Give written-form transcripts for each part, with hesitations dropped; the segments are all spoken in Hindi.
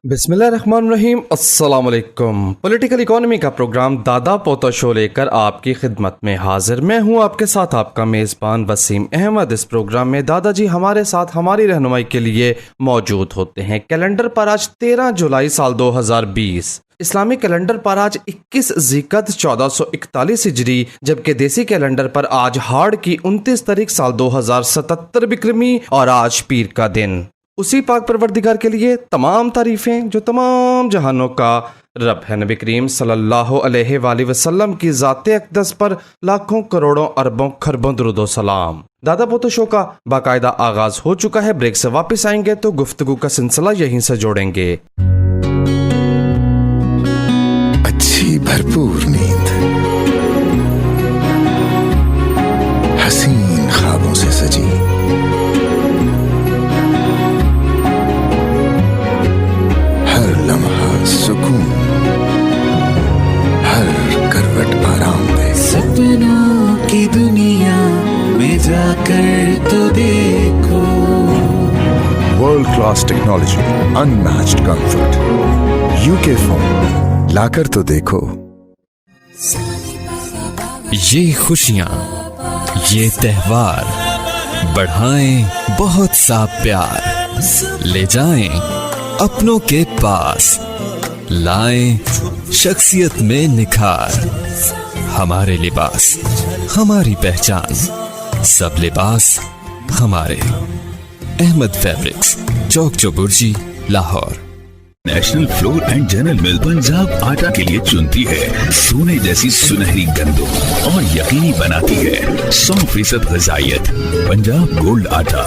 बिस्मिल्लाहिर्रहमानिर्रहीम। अस्सलाम वालेकुम। पॉलिटिकल इकोनॉमी का प्रोग्राम दादा पोता शो लेकर आपकी खिदमत में हाजिर। मैं हूं आपके साथ आपका मेज़बान वसीम अहमद। इस प्रोग्राम में दादाजी हमारे साथ हमारी रहनुमाई के लिए मौजूद होते हैं। कैलेंडर पर आज 13 जुलाई साल 2020, इस्लामिक कैलेंडर पर आज 21 ज़िक़अद 1441 हिजरी, जबकि देसी कैलेंडर पर आज हाड़ की 29 तारीख साल 2077 बिक्रमी और आज पीर का दिन। उसी पाक परवरदिगार के लिए तमाम तारीफ़ें जो तमाम जहानों का रब है। नबी करीम सल्लल्लाहु अलैहि वसल्लम की ज़ाते अक़दस पर लाखों करोड़ों अरबों खरबों दुरूदो सलाम। दादा पोतो शो का बाकायदा आगाज हो चुका है। ब्रेक से वापस आएंगे तो गुफ्तगू का सिलसिला यहीं से जोड़ेंगे। अच्छी भरपूर नींद, हसीन ख्वाबों से सजी, हर लम्हा सुकून, हर करवट आराम दे। सपनों की दुनिया में जाकर तो देखो, world class technology, unmatched comfort, UK phone लाकर तो देखो। ये खुशियाँ, ये त्योहार बढ़ाएं बहुत सा प्यार, ले जाएं अपनों के पास, लाएं शख्सियत में निखार। हमारे लिबास, हमारी पहचान, सब लिबास हमारे। Ahmad fabrics, Chowk Chauburji, Lahore. National flour and general mill Punjab आटा के लिए चुनती है सोने जैसी सुनहरी गंदों और यकीनी बनाती है 100% ग़िज़ाइयत। पंजाब गोल्ड आटा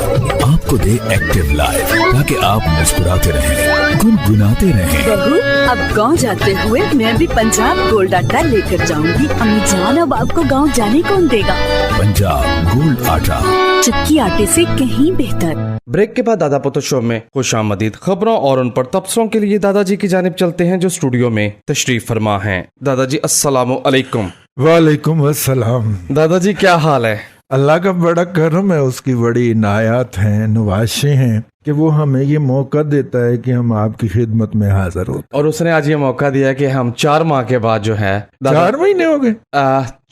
आपको दे एक्टिव लाइफ, ताकि आप मुस्कुराते रहें, गुनगुनाते रहें। बहू, अब गांव जाते हुए मैं भी पंजाब गोल्ड आटा लेकर जाऊंगी। अम्मी जान, अब आपको गांव जाने कौन देगा? पंजाब गोल्ड आटा, चक्की आटे से कहीं बेहतर। ब्रेक के बाद दादा पोतो शो में खुशामदीद खबरों और उन पर तबसरों के लिए दादाजी की जानिब चलते हैं जो स्टूडियो में तशरीफ फरमा हैं। दादाजी अस्सलामु अलैकुम। वालेकुम अस्सलाम। दादाजी क्या हाल है? अल्लाह का बड़ा करम है, उसकी बड़ी इनायात हैं, नवाशें हैं कि वो हमें ये मौका देता है कि हम आपकी खिदमत में हाजिर हो। और उसने आज ये मौका दिया कि हम 4 माह के बाद जो है 4 महीने हो गए।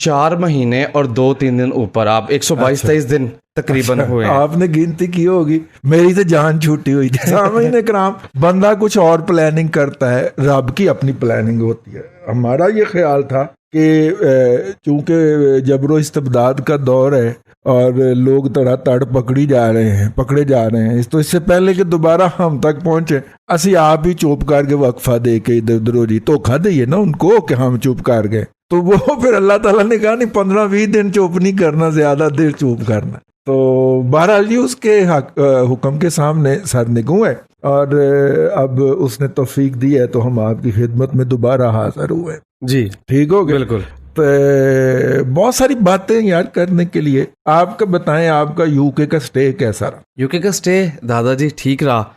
4 महीने और 2-3 दिन ऊपर, आप 122-23 दिन तकरीबन हुए हैं। आपने गिनती की होगी, मेरी तो जान छूटी हुई थी। 4 महीने कराम। बंदा कुछ और प्लानिंग करता है, रब की अपनी प्लानिंग होती है। हमारा ये ख्याल था कि चूंकि जबरो इस्तबदाद का दौर है और लोग तड़ातड़ पकड़े जा रहे हैं, तो इससे पहले कि दोबारा हम तक पहुंचे, असी आप ही चुप करके वक्फा दे के इधर उधर हो जी धोखा दइए ना उनको कि हम चुप कर गए। तो वो फिर अल्लाह ताला ने कहा नहीं, 15-20 दिन चुप नहीं करना, ज्यादा देर चुप करना। तो बहरहाल जी उसके हुक्म के सामने सर निगू है और अब उसने तौफीक दी है तो हम आपकी खिदमत में दोबारा हाजिर हुए। जी ठीक हो गया। बिल्कुल। तो बहुत सारी बातें यार करने के लिए। आपका बताएं, आपका यूके का स्टे कैसा रहा? यूके का स्टे दादाजी ठीक रहा।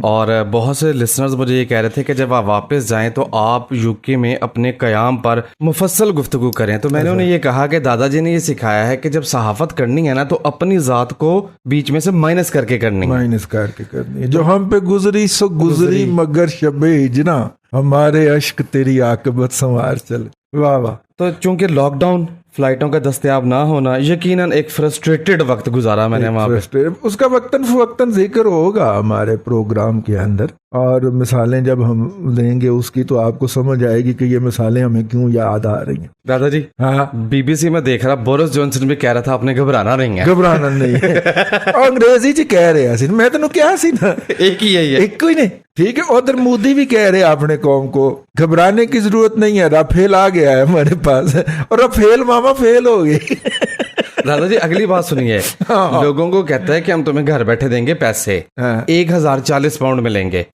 और बहुत से लिसनर्स मुझे ये कह रहे थे कि जब आप वापस जाएं तो आप यूके में अपने कयाम पर मुफस्सल गुफ्तगू करें। तो मैंने उन्हें ये कहा कि दादाजी ने ये सिखाया है कि जब सहाफत करनी है ना तो अपनी ज़ात को बीच में से माइनस करके करनी है। जो हम पे गुजरी सो गुजरी मगर शबे हिजना, हमारे अश्क तेरी आकबत संवार चले। वाह वाह। तो चूंकि लॉकडाउन, फ्लाइटों का दस्तयाब ना होना, यकीनन एक फ्रस्ट्रेटेड वक्त गुजारा मैंने वहाँ पे। उसका वक्तन जिक्र होगा हमारे प्रोग्राम के अंदर, और मिसालें जब हम देंगे उसकी तो आपको समझ आएगी कि ये मिसालें हमें क्यों याद आ रही हैं। दादाजी, हाँ, बीबीसी में देख रहा बोरिस जॉनसन भी कह रहा था आपने घबराना नहीं है। घबराना नहीं है। अंग्रेजी च कह रहे हैं, मैं तेन क्या सी ना, एक ही है, एक ही नहीं। ठीक है। उधर मोदी भी कह रहे हैं अपने कौम को घबराने की जरूरत नहीं है, राफेल आ गया है हमारे पास, और राफेल मामा फेल हो गई। दादाजी अगली बात सुनिए। लोगों को कहता है कि हम तुम्हें घर बैठे देंगे पैसे, 1040 पाउंड मिलेंगे।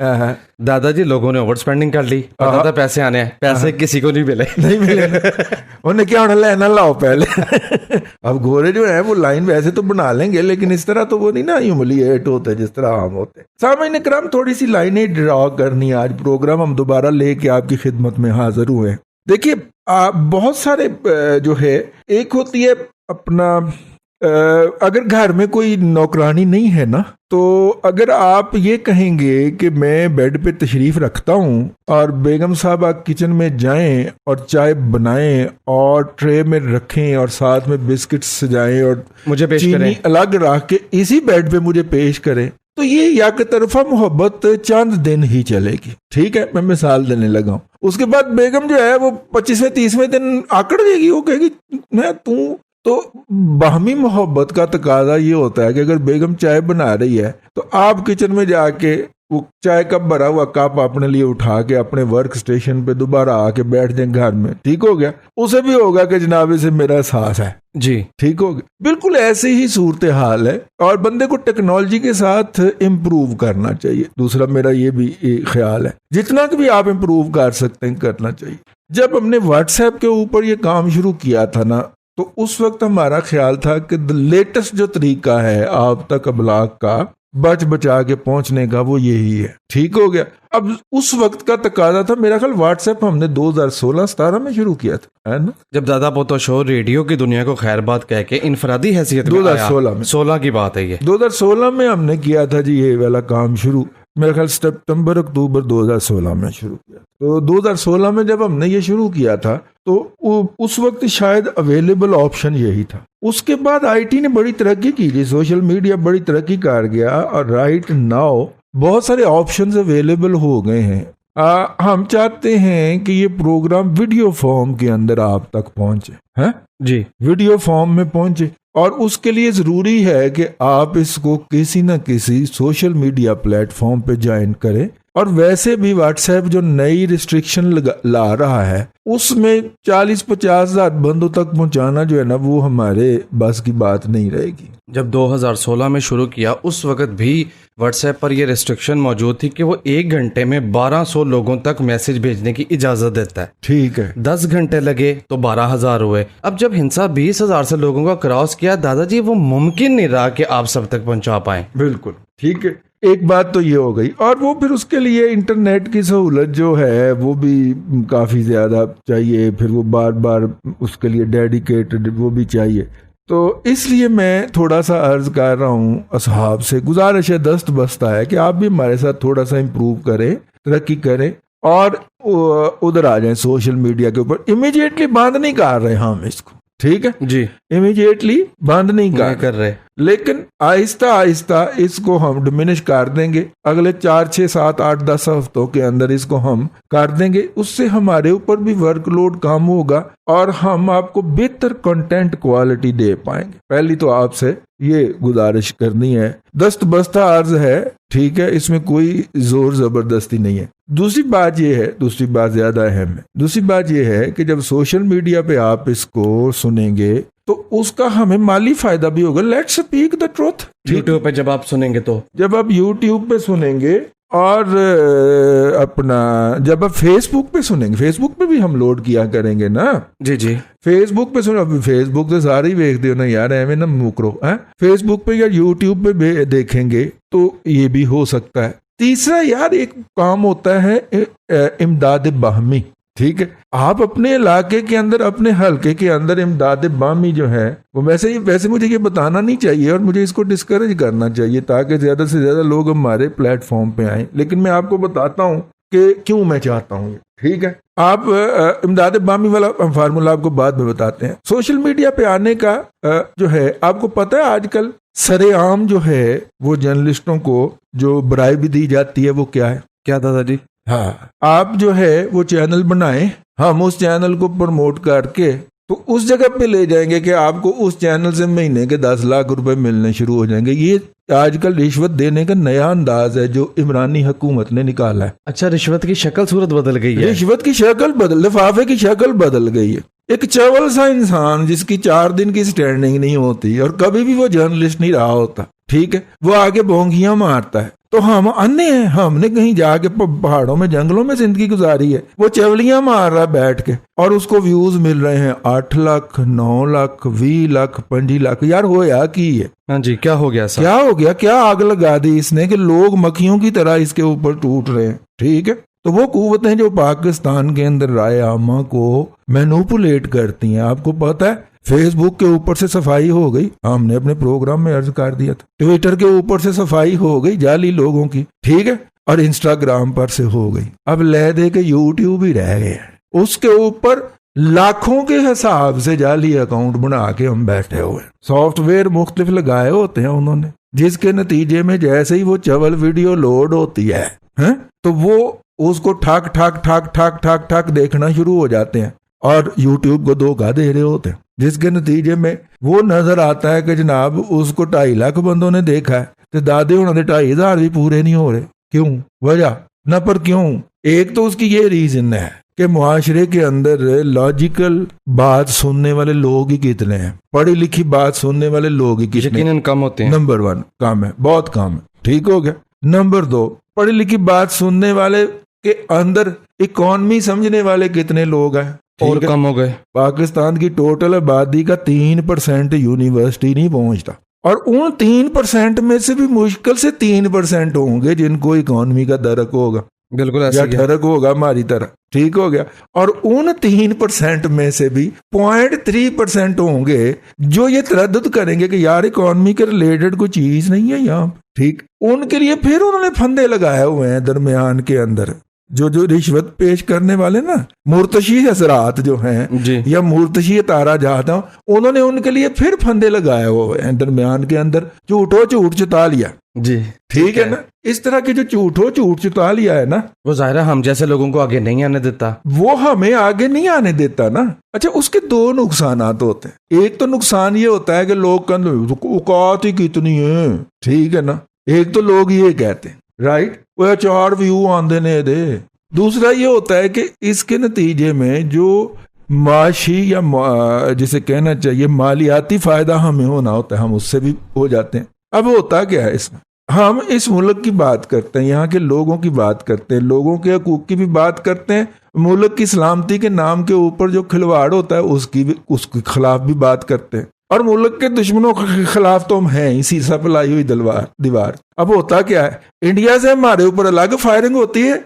दादाजी लोगों ने ओवर स्पेंडिंग कर ली, पता था पैसे आने हैं, पैसे किसी को नहीं मिले। उन्हें क्या होना, लेना लाओ पहले। अब गोरे जो है वो लाइन वैसे तो बना लेंगे, लेकिन इस तरह तो वो नहीं ना ह्यूमिलिएट होते जिस तरह हम होते। सामने कराम थोड़ी सी लाइनें ड्रा करनी। आज प्रोग्राम हम दोबारा लेके आपकी खिदमत में हाजिर हुए। देखिए बहुत सारे जो है, एक होती है अपना अगर घर में कोई नौकरानी नहीं है ना, तो अगर आप ये कहेंगे कि मैं बेड पे तशरीफ रखता हूँ और बेगम साहबा किचन में जाएं और चाय बनाएं और ट्रे में रखें और साथ में बिस्किट सजाएं और मुझे पेश चीनी करें। अलग रख के इसी बेड पे मुझे पेश करें, तो ये एक तरफा मोहब्बत चंद दिन ही चलेगी। ठीक है, मैं मिसाल देने लगा हूँ। उसके बाद बेगम जो है वो 25वें 30वें दिन आकड़ देगी, वो कहेगी मैं तू तो बाहमी मोहब्बत का तकाजा ये होता है कि अगर बेगम चाय बना रही है तो आप किचन में जाके वो चाय कप भरा हुआ कप अपने लिए उठा के अपने वर्क स्टेशन पे दोबारा आके बैठ जाए घर में। ठीक हो गया, उसे भी होगा कि जनाब से मेरा एहसास है। जी ठीक हो गया। बिल्कुल ऐसी ही सूरत हाल है और बंदे को टेक्नोलॉजी के साथ इम्प्रूव करना चाहिए। दूसरा मेरा ये भी ख्याल है, जितना भी आप इम्प्रूव कर सकते हैं करना चाहिए। जब हमने व्हाट्सएप के ऊपर ये काम शुरू किया था ना, तो उस वक्त हमारा ख्याल था कि लेटेस्ट जो तरीका है आप तक अबलाग का बच बचा के पहुंचने का वो यही है। ठीक हो गया। अब उस वक्त का तकाजा था, मेरा ख्याल व्हाट्सएप हमने 2016-17 में शुरू किया था, है ना? जब दादा पोता शो रेडियो की दुनिया को खैरबाद कह के इनफरादी हैसियत में 2016 में 16 की बात है ये। 2016 में हमने किया था जी ये वाला काम शुरू। मेरे ख्याल सितंबर अक्टूबर 2016 में शुरू किया। तो 2016 में जब हमने ये शुरू किया था तो उस वक्त शायद अवेलेबल ऑप्शन यही था। उसके बाद आईटी ने बड़ी तरक्की की जी, सोशल मीडिया बड़ी तरक्की कर गया और राइट नाउ बहुत सारे ऑप्शंस अवेलेबल हो गए हैं। हम चाहते हैं कि ये प्रोग्राम वीडियो फॉर्म के अंदर आप तक पहुंचे, हैं जी, वीडियो फॉर्म में पहुंचे, और उसके लिए जरूरी है कि आप इसको किसी न किसी सोशल मीडिया प्लेटफॉर्म पे ज्वाइन करें। और वैसे भी व्हाट्सएप जो नई रिस्ट्रिक्शन ला रहा है उसमें 40-50 हजार बंदों तक पहुंचाना जो है ना वो हमारे बस की बात नहीं रहेगी। जब 2016 में शुरू किया उस वक्त भी व्हाट्सएप पर यह रिस्ट्रिक्शन मौजूद थी कि वो 1 घंटे में 1200 लोगों तक मैसेज भेजने की इजाजत देता है। ठीक है, 10 घंटे लगे तो 12,000 हुए। अब जब हिंसा 20,000 से लोगों का क्रॉस किया दादाजी, वो मुमकिन नहीं रहा कि आप सब तक पहुंचा पाए। बिल्कुल ठीक है, एक बात तो ये हो गई। और वो फिर उसके लिए इंटरनेट की सहूलत जो है वो भी काफ़ी ज़्यादा चाहिए, फिर वो बार बार उसके लिए डेडिकेटेड वो भी चाहिए। तो इसलिए मैं थोड़ा सा अर्ज कर रहा हूँ असहाब से, गुजारिश है दस्त बस्ता है कि आप भी हमारे साथ थोड़ा सा इम्प्रूव करें, तरक्की करें और उधर आ जाएं सोशल मीडिया के ऊपर। इमीडिएटली बंद नहीं कर रहे हम इसको, ठीक है जी, इमीडिएटली बंद नहीं कर रहे, लेकिन आहिस्ता आहिस्ता इसको हम डिमिनिश कर देंगे। अगले 4, 6, 7, 8, 10 हफ्तों के अंदर इसको हम कर देंगे। उससे हमारे ऊपर भी वर्कलोड कम होगा और हम आपको बेहतर कंटेंट क्वालिटी दे पाएंगे। पहली तो आपसे ये गुजारिश करनी है, दस्त बस्ता अर्ज है, ठीक है, इसमें कोई जोर जबरदस्ती नहीं है। दूसरी बात ये है, दूसरी बात ज्यादा अहम है, दूसरी बात ये है कि जब सोशल मीडिया पे आप इसको सुनेंगे तो उसका हमें माली फायदा भी होगा। Let's speak the truth. YouTube पे जब आप सुनेंगे तो, जब आप यूट्यूब पे सुनेंगे और अपना जब आप फेसबुक पे सुनेंगे, फेसबुक पे भी हम लोड किया करेंगे ना। जी जी, फेसबुक पे सुनो, फेसबुक तो सारे ही देखते हो ना यार, एवं ना मुकरो है। फेसबुक पे या यूट्यूब पे देखेंगे तो ये भी हो सकता है। तीसरा यार एक काम होता है इमदाद बाहमी, ठीक है, आप अपने इलाके के अंदर, अपने हलके के अंदर इमदाद बाहमी जो है वो वैसे मुझे ये बताना नहीं चाहिए और मुझे इसको डिस्करेज करना चाहिए ताकि ज्यादा से ज्यादा लोग हमारे प्लेटफॉर्म पे आए। लेकिन मैं आपको बताता हूँ कि क्यों मैं चाहता हूँ, ठीक है। आप इमदाद बाहमी वाला फार्मूला आपको बाद में बताते हैं। सोशल मीडिया पे आने का जो है, आपको पता है आजकल सरेआम जो है वो जर्नलिस्टों को जो ब्राइब दी जाती है वो क्या है? क्या दादाजी? हाँ, आप जो है वो चैनल बनाएं, हम उस चैनल को प्रमोट करके तो उस जगह पे ले जाएंगे कि आपको उस चैनल से महीने के 10 लाख रुपए मिलने शुरू हो जाएंगे। ये आजकल रिश्वत देने का नया अंदाज है जो इमरानी हुकूमत ने निकाला है। अच्छा, रिश्वत की शक्ल सूरत बदल गई है। रिश्वत की शक्ल बदल, लिफाफे की शक्ल बदल गई है। एक चवल सा इंसान जिसकी 4 दिन की स्टैंडिंग नहीं होती और कभी भी वो जर्नलिस्ट नहीं रहा होता, ठीक है, वो आगे भोंगियां मारता है। तो हम अन्य हैं, हमने कहीं जाके पहाड़ों में जंगलों में जिंदगी गुजारी है, वो चवलियां मार रहा है बैठ के और उसको व्यूज मिल रहे हैं 8 लाख, 9 लाख, 20 लाख, 25 लाख। यार हो या की है? हाँ जी, क्या हो गया सर? क्या हो गया? क्या आग लगा दी इसने कि लोग मक्खियों की तरह इसके ऊपर टूट रहे हैं, ठीक है। तो वो कुव्वतें जो पाकिस्तान के अंदर राय आमा को मैनिपुलेट करती हैं, आपको पता है फेसबुक के ऊपर से सफाई हो गई, हमने अपने प्रोग्राम में अर्ज कर दिया था। ट्विटर के ऊपर से सफाई हो गई जाली लोगों की, ठीक है, और इंस्टाग्राम पर से हो गई। अब ले दे के यूट्यूब ही रह गए, उसके ऊपर लाखों के हिसाब से जाली अकाउंट बना के हम बैठे हुए। सॉफ्टवेयर मुख्तलिफ लगाए होते हैं उन्होंने, जिसके नतीजे में जैसे ही वो चवल वीडियो लोड होती है तो वो उसको ठक ठक ठक ठक ठक ठक देखना शुरू हो जाते हैं और यूट्यूब को धोखा दे रहे होते हैं, जिसके नतीजे में वो नजर आता है कि जनाब उसको 2.5 लाख बंदों ने देखा है तो दादे उन्होंने 2,500 भी पूरे नहीं हो रहे। क्यों? वजह न पर क्यों? एक तो उसकी ये रीजन है कि मुआशरे के अंदर लॉजिकल बात सुनने वाले लोग ही कितने हैं, पढ़ी लिखी बात सुनने वाले लोग ही कितने, यकीनन कम होते हैं। नंबर 1 कम है, बहुत कम है, ठीक हो गया। नंबर 2, पढ़ी लिखी बात सुनने वाले के अंदर इकॉनमी समझने वाले कितने लोग हैं, और कम हो गए। पाकिस्तान की टोटल आबादी का 3% यूनिवर्सिटी नहीं पहुंचता, और उन 3% में से भी मुश्किल से 3% होंगे जिनको इकॉनमी का दरक होगा, बिल्कुल या ऐसा ठरक होगा हमारी तरह, ठीक हो गया। और उन 3% में से भी 0.3% होंगे जो ये तरद्दुद करेंगे कि यार इकॉनमी के रिलेटेड कोई चीज नहीं है यहाँ, ठीक। उनके लिए फिर उन्होंने फंदे लगाए हुए हैं दरमियान के अंदर, जो रिश्वत पेश करने वाले ना मुर्तशी हजरात जो हैं जी। या मुर्तशी तारा जाता, उन्होंने उनके लिए फिर फंदे लगाए हुए हैं दरमियान के अंदर, झूठो झूठ चुता लिया जी, ठीक है ना। इस तरह के जो झूठो झूठ चुता लिया है ना, वो जाहिर है हम जैसे लोगों को आगे नहीं आने देता, वो हमें आगे नहीं आने देता ना। अच्छा, उसके 2 नुकसान होते हैं। एक तो नुकसान ये होता है कि लोग कहते औकात ही कितनी है, ठीक है ना। एक तो लोग ये कहते हैं, राइट, वो 4 व्यू आंदे ने दे। दूसरा ये होता है कि इसके नतीजे में जो माशी या जिसे कहना चाहिए मालियाती फायदा हमें होना होता है, हम उससे भी हो जाते हैं। अब होता क्या है इसमें, हम इस मुल्क की बात करते हैं, यहाँ के लोगों की बात करते हैं, लोगों के हकूक की भी बात करते हैं, मुल्क की सलामती के नाम के ऊपर जो खिलवाड़ होता है उसके खिलाफ भी बात करते हैं, और मुल्क के दुश्मनों के खिलाफ तो हम हैं ही सीसा पलाई हुई दीवार। अब होता क्या है, इंडिया से हमारे ऊपर अलग फायरिंग होती है,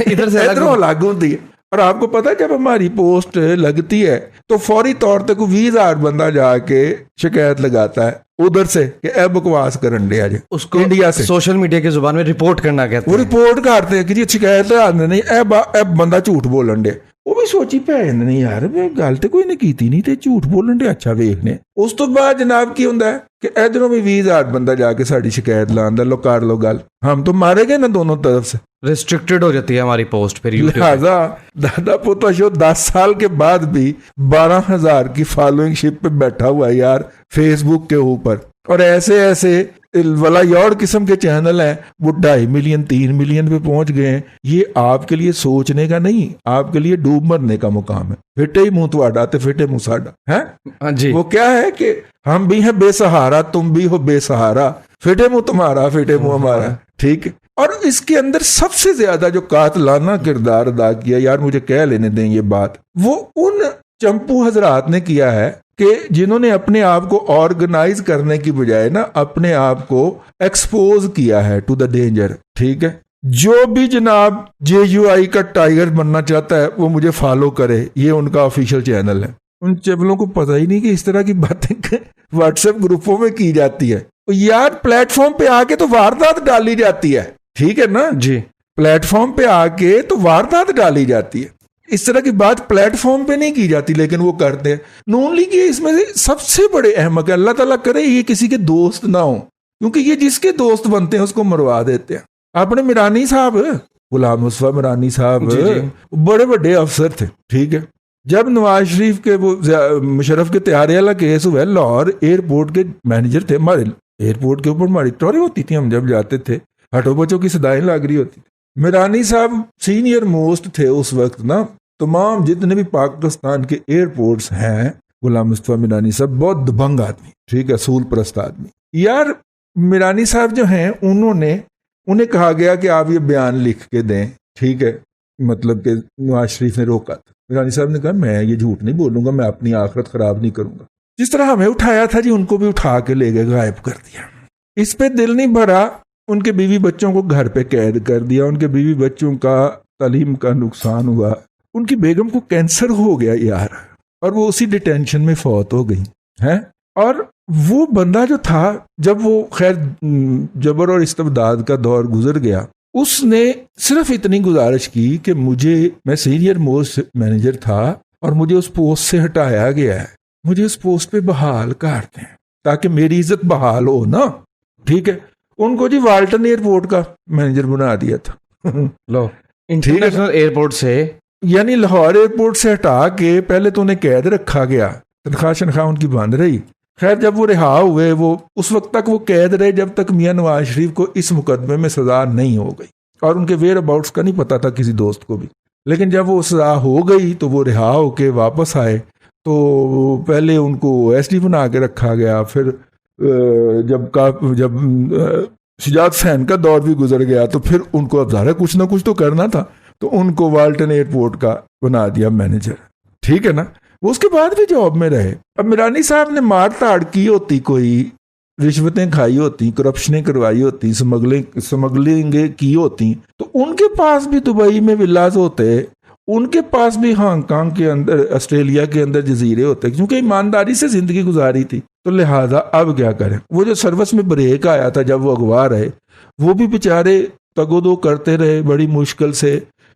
इधर से अलग होती है। और आपको पता है जब हमारी पोस्ट लगती है तो फौरी तौर तक 20,000 बंदा जाके शिकायत लगाता है उधर से कि ए बकवास करन दिया जे, उसको इंडिया से सोशल मीडिया की जुबान में रिपोर्ट करना कहते वो हैं। रिपोर्ट करते हैं कि जी शिकायत नहीं ए बंदा झूठ बोलन दे। वो भी सोची भैन नहीं यार गल तो कोई ने कीती नहीं ते झूठ बोलन दे, अच्छा वेखने। उस तो बाद जनाब की हुंदा है कि इधरों भी 20,000 बंदा जाके साड़ी शिकायत लांदा, लो कर लो गल, हम तो मारे गए ना दोनों तरफ से, रिस्ट्रिक्टेड हो जाती है हमारी पोस्ट फिर यूट्यूब पे। लिहाजा दादा पोता शो 10 साल के बाद भी 12,000 की फॉलोइंग शिप पे बैठा हुआ है यार फेसबुक के ऊपर, और ऐसे वाला यौड़ किस्म के चैनल हैं वो 2.5 मिलियन 3 मिलियन पे पहुंच गए हैं। ये आपके लिए सोचने का नहीं, आपके लिए डूब मरने का मुकाम है। फिटे ही मुंह तुहाडा ते फिटे मुंह साडा है। हाँ जी, वो क्या है कि हम भी हैं बेसहारा, तुम भी हो बेसहारा, फिटे मुंह तुम्हारा फिटे मुंह हमारा, ठीक है। और इसके अंदर सबसे ज्यादा जो कातलाना किरदार अदा किया, यार मुझे कह लेने दें ये बात, वो उन चंपू हजरात ने किया है कि जिन्होंने अपने आप को ऑर्गेनाइज करने की बजाय ना अपने आप को एक्सपोज किया है टू द डेंजर, ठीक है। जो भी जनाब JUI का टाइगर बनना चाहता है वो मुझे फॉलो करे, ये उनका ऑफिशियल चैनल है। उन चैनलों को पता ही नहीं कि इस तरह की बातें व्हाट्सएप ग्रुपों में की जाती है। यार प्लेटफॉर्म पे आके तो वारदात डाली जाती है, ठीक है ना जी, प्लेटफॉर्म पे आके तो वारदात डाली जाती है। इस तरह की बात प्लेटफॉर्म पे नहीं की जाती, लेकिन वो करते हैं। नून लीग ये इसमें से सबसे बड़े अहमक है, अल्लाह ताला करे ये किसी के दोस्त ना हो, क्योंकि ये जिसके दोस्त बनते हैं उसको मरवा देते हैं। आपने मिरानी साहब, गुलाम मुस्तफा मिरानी साहब बड़े बड़े अफसर थे, ठीक है। जब नवाज शरीफ के वो मुशर्रफ के त्यारे वाला केस हुआ, लाहौर एयरपोर्ट के मैनेजर थे, हमारे एयरपोर्ट के ऊपर हमारी टोरें होती थी, हम जब जाते थे हटो बच्चों की सदाएं लग रही होती थी। मिरानी साहब सीनियर मोस्ट थे उस वक्त ना, तमाम जितने भी पाकिस्तान के एयरपोर्ट्स हैं, गुलाम मुस्तफा मिरानी साहब बहुत दबंग आदमी, ठीक है, असूल परस्त आदमी। यार मिरानी साहब जो हैं उन्हें कहा गया कि आप ये बयान लिख के दें, ठीक है, मतलब कि नवाज शरीफ ने रोका था। मिरानी साहब ने कहा मैं ये झूठ नहीं बोलूंगा, मैं अपनी आखिरत खराब नहीं करूंगा। जिस तरह हमें उठाया था जी, उनको भी उठा के ले गए, गायब कर दिया। इस पे दिल नहीं भरा, उनके बीवी बच्चों को घर पे कैद कर दिया, उनके बीवी बच्चों का तालीम का नुकसान हुआ, उनकी बेगम को कैंसर हो गया यार। और वो उसी डिटेंशन में फौत हो गई है। और वो बंदा जो था, जब वो खैर जबर और इस्तबदाद का दौर गुजर गया, उसने सिर्फ इतनी गुजारिश की कि मैं सीनियर मोस्ट मैनेजर था और मुझे उस पोस्ट से हटाया गया है, मुझे उस पोस्ट पे बहाल कर दें ताकि मेरी इज्जत बहाल हो ना। ठीक है, उनको जी वाल्टन एयरपोर्ट का मैनेजर बना दिया था। लो, इंटरनेशनल एयरपोर्ट से, यानी लाहौर एयरपोर्ट से हटा के पहले तो उन्हें कैद रखा गया, तनख्वाह शनख्वाह उनकी बंद रही। खैर जब वो रिहा हुए, वो उस वक्त तक वो कैद रहे जब तक मियां नवाज शरीफ को इस मुकदमे में सजा नहीं हो गई, और उनके वेयर अबाउट्स का नहीं पता था किसी दोस्त को भी। लेकिन जब वो सजा हो गई तो वो रिहा होके वापस आए, तो पहले उनको एसडी बना के रखा गया। फिर जब शुजात हुसैन का दौर भी गुजर गया तो फिर उनको अब ज़ाहिर कुछ ना कुछ तो करना था, तो उनको वाल्टन एयरपोर्ट का बना दिया मैनेजर। ठीक है ना, वो उसके बाद भी जॉब में रहे। अब मिरानी साहब ने मार ताड़ की होती, कोई रिश्वतें खाई होती, करप्शनें करवाई होती, स्मगलिंग की होती, तो उनके पास भी दुबई में विलाज होते, उनके पास भी हांगकांग के अंदर, ऑस्ट्रेलिया के अंदर जजीरे होते, क्योंकि ईमानदारी से जिंदगी गुजारी थी। तो लिहाजा अब क्या करें, वो जो सर्विस में ब्रेक आया था जब वो अगवा रहे, वो भी बेचारे तगोदो करते रहे बड़ी मुश्किल से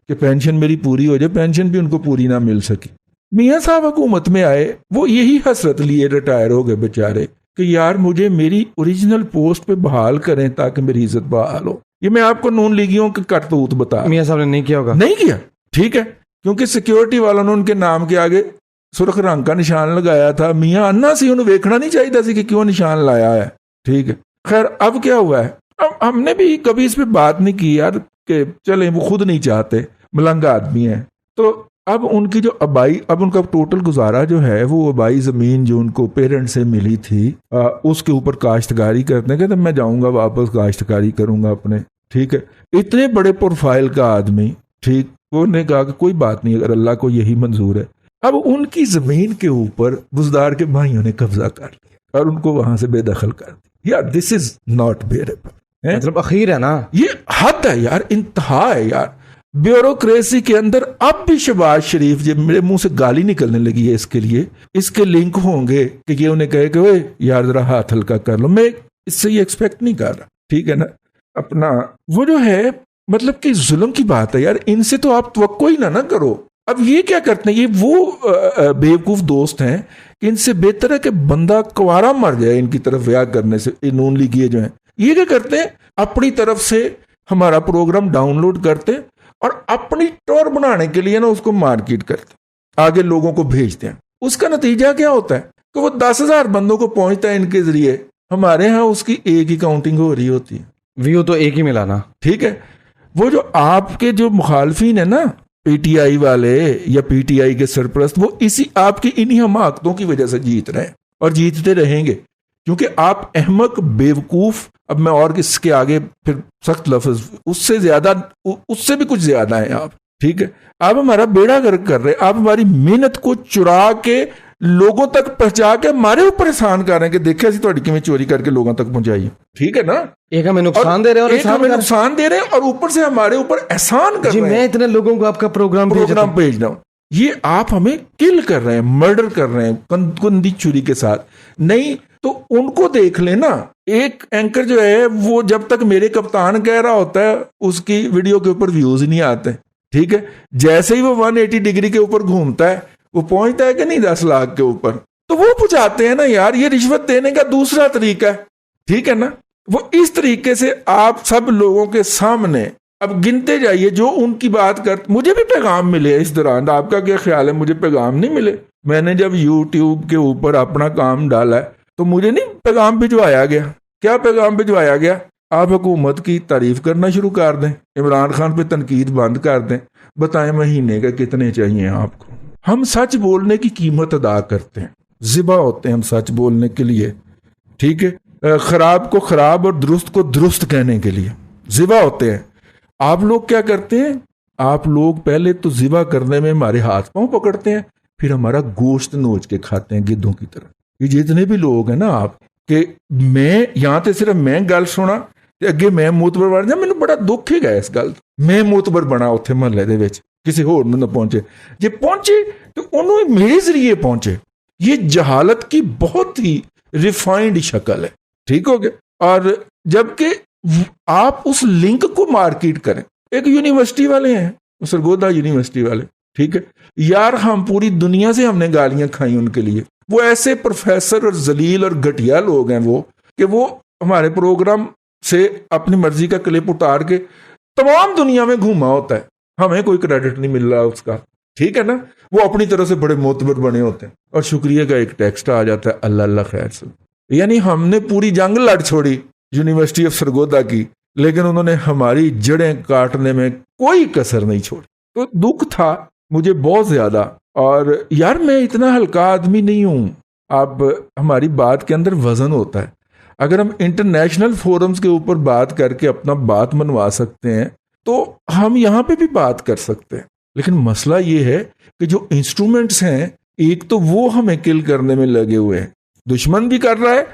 कि पेंशन मेरी पूरी हो जाए, पेंशन भी उनको पूरी ना मिल सकी। मियाँ साहब हुकूमत में आए, वो यही हसरत लिए रिटायर हो गए बेचारे कि यार मुझे मेरी ओरिजिनल पोस्ट पे बहाल करें ताकि मेरी इज्जत बहाल हो। ये मैं आपको नून लीगियों के करतूत बता, मियाँ साहब ने नहीं किया होगा, नहीं किया। ठीक है, क्योंकि सिक्योरिटी वालों ने उनके नाम के आगे सुर्ख रंग का निशान लगाया था। मियाँ अन्ना सी उन्हें देखना नहीं चाहिए था कि क्यों निशान लाया है। ठीक है, खैर अब क्या हुआ है, अब हमने भी कभी इस पे बात नहीं की यार कि चले वो खुद नहीं चाहते, मलंग आदमी है। तो अब उनकी जो आबाई, अब उनका टोटल गुजारा जो है वो आबाई ज़मीन जो उनको पेरेंट से मिली थी उसके ऊपर काश्तकारी करते हैं। कहते मैं जाऊंगा वापस काश्तकारी करूंगा अपने। ठीक है, इतने बड़े प्रोफाइल का आदमी, ठीक, वो ने कहा कि कोई बात नहीं, अगर अल्लाह को यही मंजूर है। अब उनकी जमीन के ऊपर बुजदार के भाइयों ने कब्जा कर लिया और उनको वहां से बेदखल कर दिया। यार दिस इज नॉट बेरेबल। मतलब अखीर है ना, ये हद है यार, इंतहा है यार ब्यूरोक्रेसी के अंदर। अब भी शहबाज शरीफ, जब मेरे मुंह से गाली निकलने लगी है इसके लिए, इसके लिंक होंगे कि ये उन्हें कहे कि ओए यार जरा हाथ हल्का कर लो। मैं इससे ये एक्सपेक्ट नहीं कर रहा, ठीक है ना। अपना वो जो है, मतलब कि जुल्म की बात है यार, इनसे तो आप तवक्को ही ना करो। अब ये क्या करते हैं, ये वो बेवकूफ दोस्त हैं कि इनसे बेहतर है कि बंदा कुंवारा मर जाए इनकी तरफ ब्याह करने से। नून लीगिए जो है, ये क्या करते हैं, अपनी तरफ से हमारा प्रोग्राम डाउनलोड करते हैं और अपनी टोर बनाने के लिए ना उसको मार्केट करते, आगे लोगों को भेजते हैं। उसका नतीजा क्या होता है कि वो 10,000 बंदों को पहुंचता है इनके जरिए, हमारे यहाँ उसकी एक ही काउंटिंग हो रही होती है, व्यू तो एक ही मिला ना। ठीक है, वो जो आपके जो मुखालफिन है ना, पीटीआई वाले या पीटीआई के सरपरस्त, वो इसी आपकी इन्हीं हमाकतों की वजह से जीत रहे हैं और जीतते रहेंगे, क्योंकि आप अहमक, बेवकूफ, अब मैं और किसके आगे फिर सख्त लफ्ज, उससे ज्यादा, उससे भी कुछ ज्यादा है आप। ठीक है, आप हमारा बेड़ा गर्क कर रहे हैं, आप हमारी मेहनत को चुरा के लोगों तक पहुंचा के हमारे ऊपर एहसान कर रहे हैं कि देखिए असि तुहाडी किवें चोरी करके लोगों तक पहुंचाई। ठीक है ना, एक हमें नुकसान दे रहे हैं और एक हमें नुकसान दे रहे हैं और ऊपर से हमारे ऊपर एहसान कर रहे हैं। मैं इतने लोगों को आपका प्रोग्राम भेज रहा हूं, ये आप हमें किल कर रहे हैं, मर्डर कर रहे हैं कंदी छुरी के साथ। नहीं तो उनको देख लेना, एक एंकर जो है वो जब तक मेरे कप्तान कह रहा होता है उसकी वीडियो के ऊपर व्यूज नहीं आते। ठीक है, जैसे ही वो 180 डिग्री के ऊपर घूमता है वो पहुंचता है कि नहीं 10 लाख के ऊपर, तो वो पहुंचाते हैं ना यार। ये रिश्वत देने का दूसरा तरीका है, ठीक है ना। वो इस तरीके से आप सब लोगों के सामने अब गिनते जाइए जो उनकी बात कर। मुझे भी पैगाम मिले इस दौरान, आपका क्या ख्याल है, मुझे पैगाम नहीं मिले? मैंने जब यूट्यूब के ऊपर अपना काम डाला है तो मुझे नहीं पैगाम भिजवाया गया। क्या पैगाम भिजवाया गया? आप हुकूमत की तारीफ करना शुरू कर दें, इमरान खान पे तनकीद बंद कर दें, बताएं महीने का कितने चाहिए आपको। हम सच बोलने की कीमत अदा करते हैं, ज़िबा होते हैं हम सच बोलने के लिए, ठीक है। खराब को खराब और दुरुस्त को दुरुस्त कहने के लिए ज़िबा होते हैं। आप लोग क्या करते हैं, आप लोग पहले तो ज़िबा करने में हमारे हाथ पांव पकड़ते हैं, फिर हमारा गोश्त नोच के खाते हैं गिद्धों की तरह। ये जितने भी लोग हैं ना आप, कि मैं यहाँ ते सिर्फ मैं गल सुना ते अगे मैं मूतबर बन जा, मैनू बड़ा दुख ही गया इस गल। मैं मूतबर बना उत्थे महल्ले दे विच, ਕਿਸੇ ਹੋਰ ਨੂੰ ਨਾ ਪਹੁੰਚੇ। ਜੇ ਪਹੁੰਚੇ तो उन्होंने मेरे जरिए पहुंचे। ये जहालत की बहुत ही रिफाइंड शक्ल है, ठीक हो गया। और जबकि आप उस लिंक को मार्केट करें, एक यूनिवर्सिटी वाले हैं सरगोदा यूनिवर्सिटी वाले, ठीक है यार, हम पूरी दुनिया से हमने गालियां खाई उनके लिए। वो ऐसे प्रोफेसर और जलील और घटिया लोग हैं वो, कि वो हमारे प्रोग्राम से अपनी मर्जी का क्लिप उतार के तमाम दुनिया में घूमा होता है, हमें कोई क्रेडिट नहीं मिल रहा उसका, ठीक है ना। वो अपनी तरह से बड़े मोतबर बने होते हैं और शुक्रिया का एक टेक्स्ट आ जाता है, अल्लाह अल्लाह खैर से। यानी हमने पूरी जंग लड़ छोड़ी यूनिवर्सिटी ऑफ सरगोदा की, लेकिन उन्होंने हमारी जड़ें काटने में कोई कसर नहीं छोड़ी। तो दुख था मुझे बहुत ज्यादा। और यार मैं इतना हल्का आदमी नहीं हूं। अब हमारी बात के अंदर वजन होता है। अगर हम इंटरनेशनल फोरम्स के ऊपर बात करके अपना बात मनवा सकते हैं तो हम यहाँ पे भी बात कर सकते हैं। लेकिन मसला ये है कि जो इंस्ट्रूमेंट्स हैं, एक तो वो हमें किल करने में लगे हुए हैं, दुश्मन भी कर रहा है,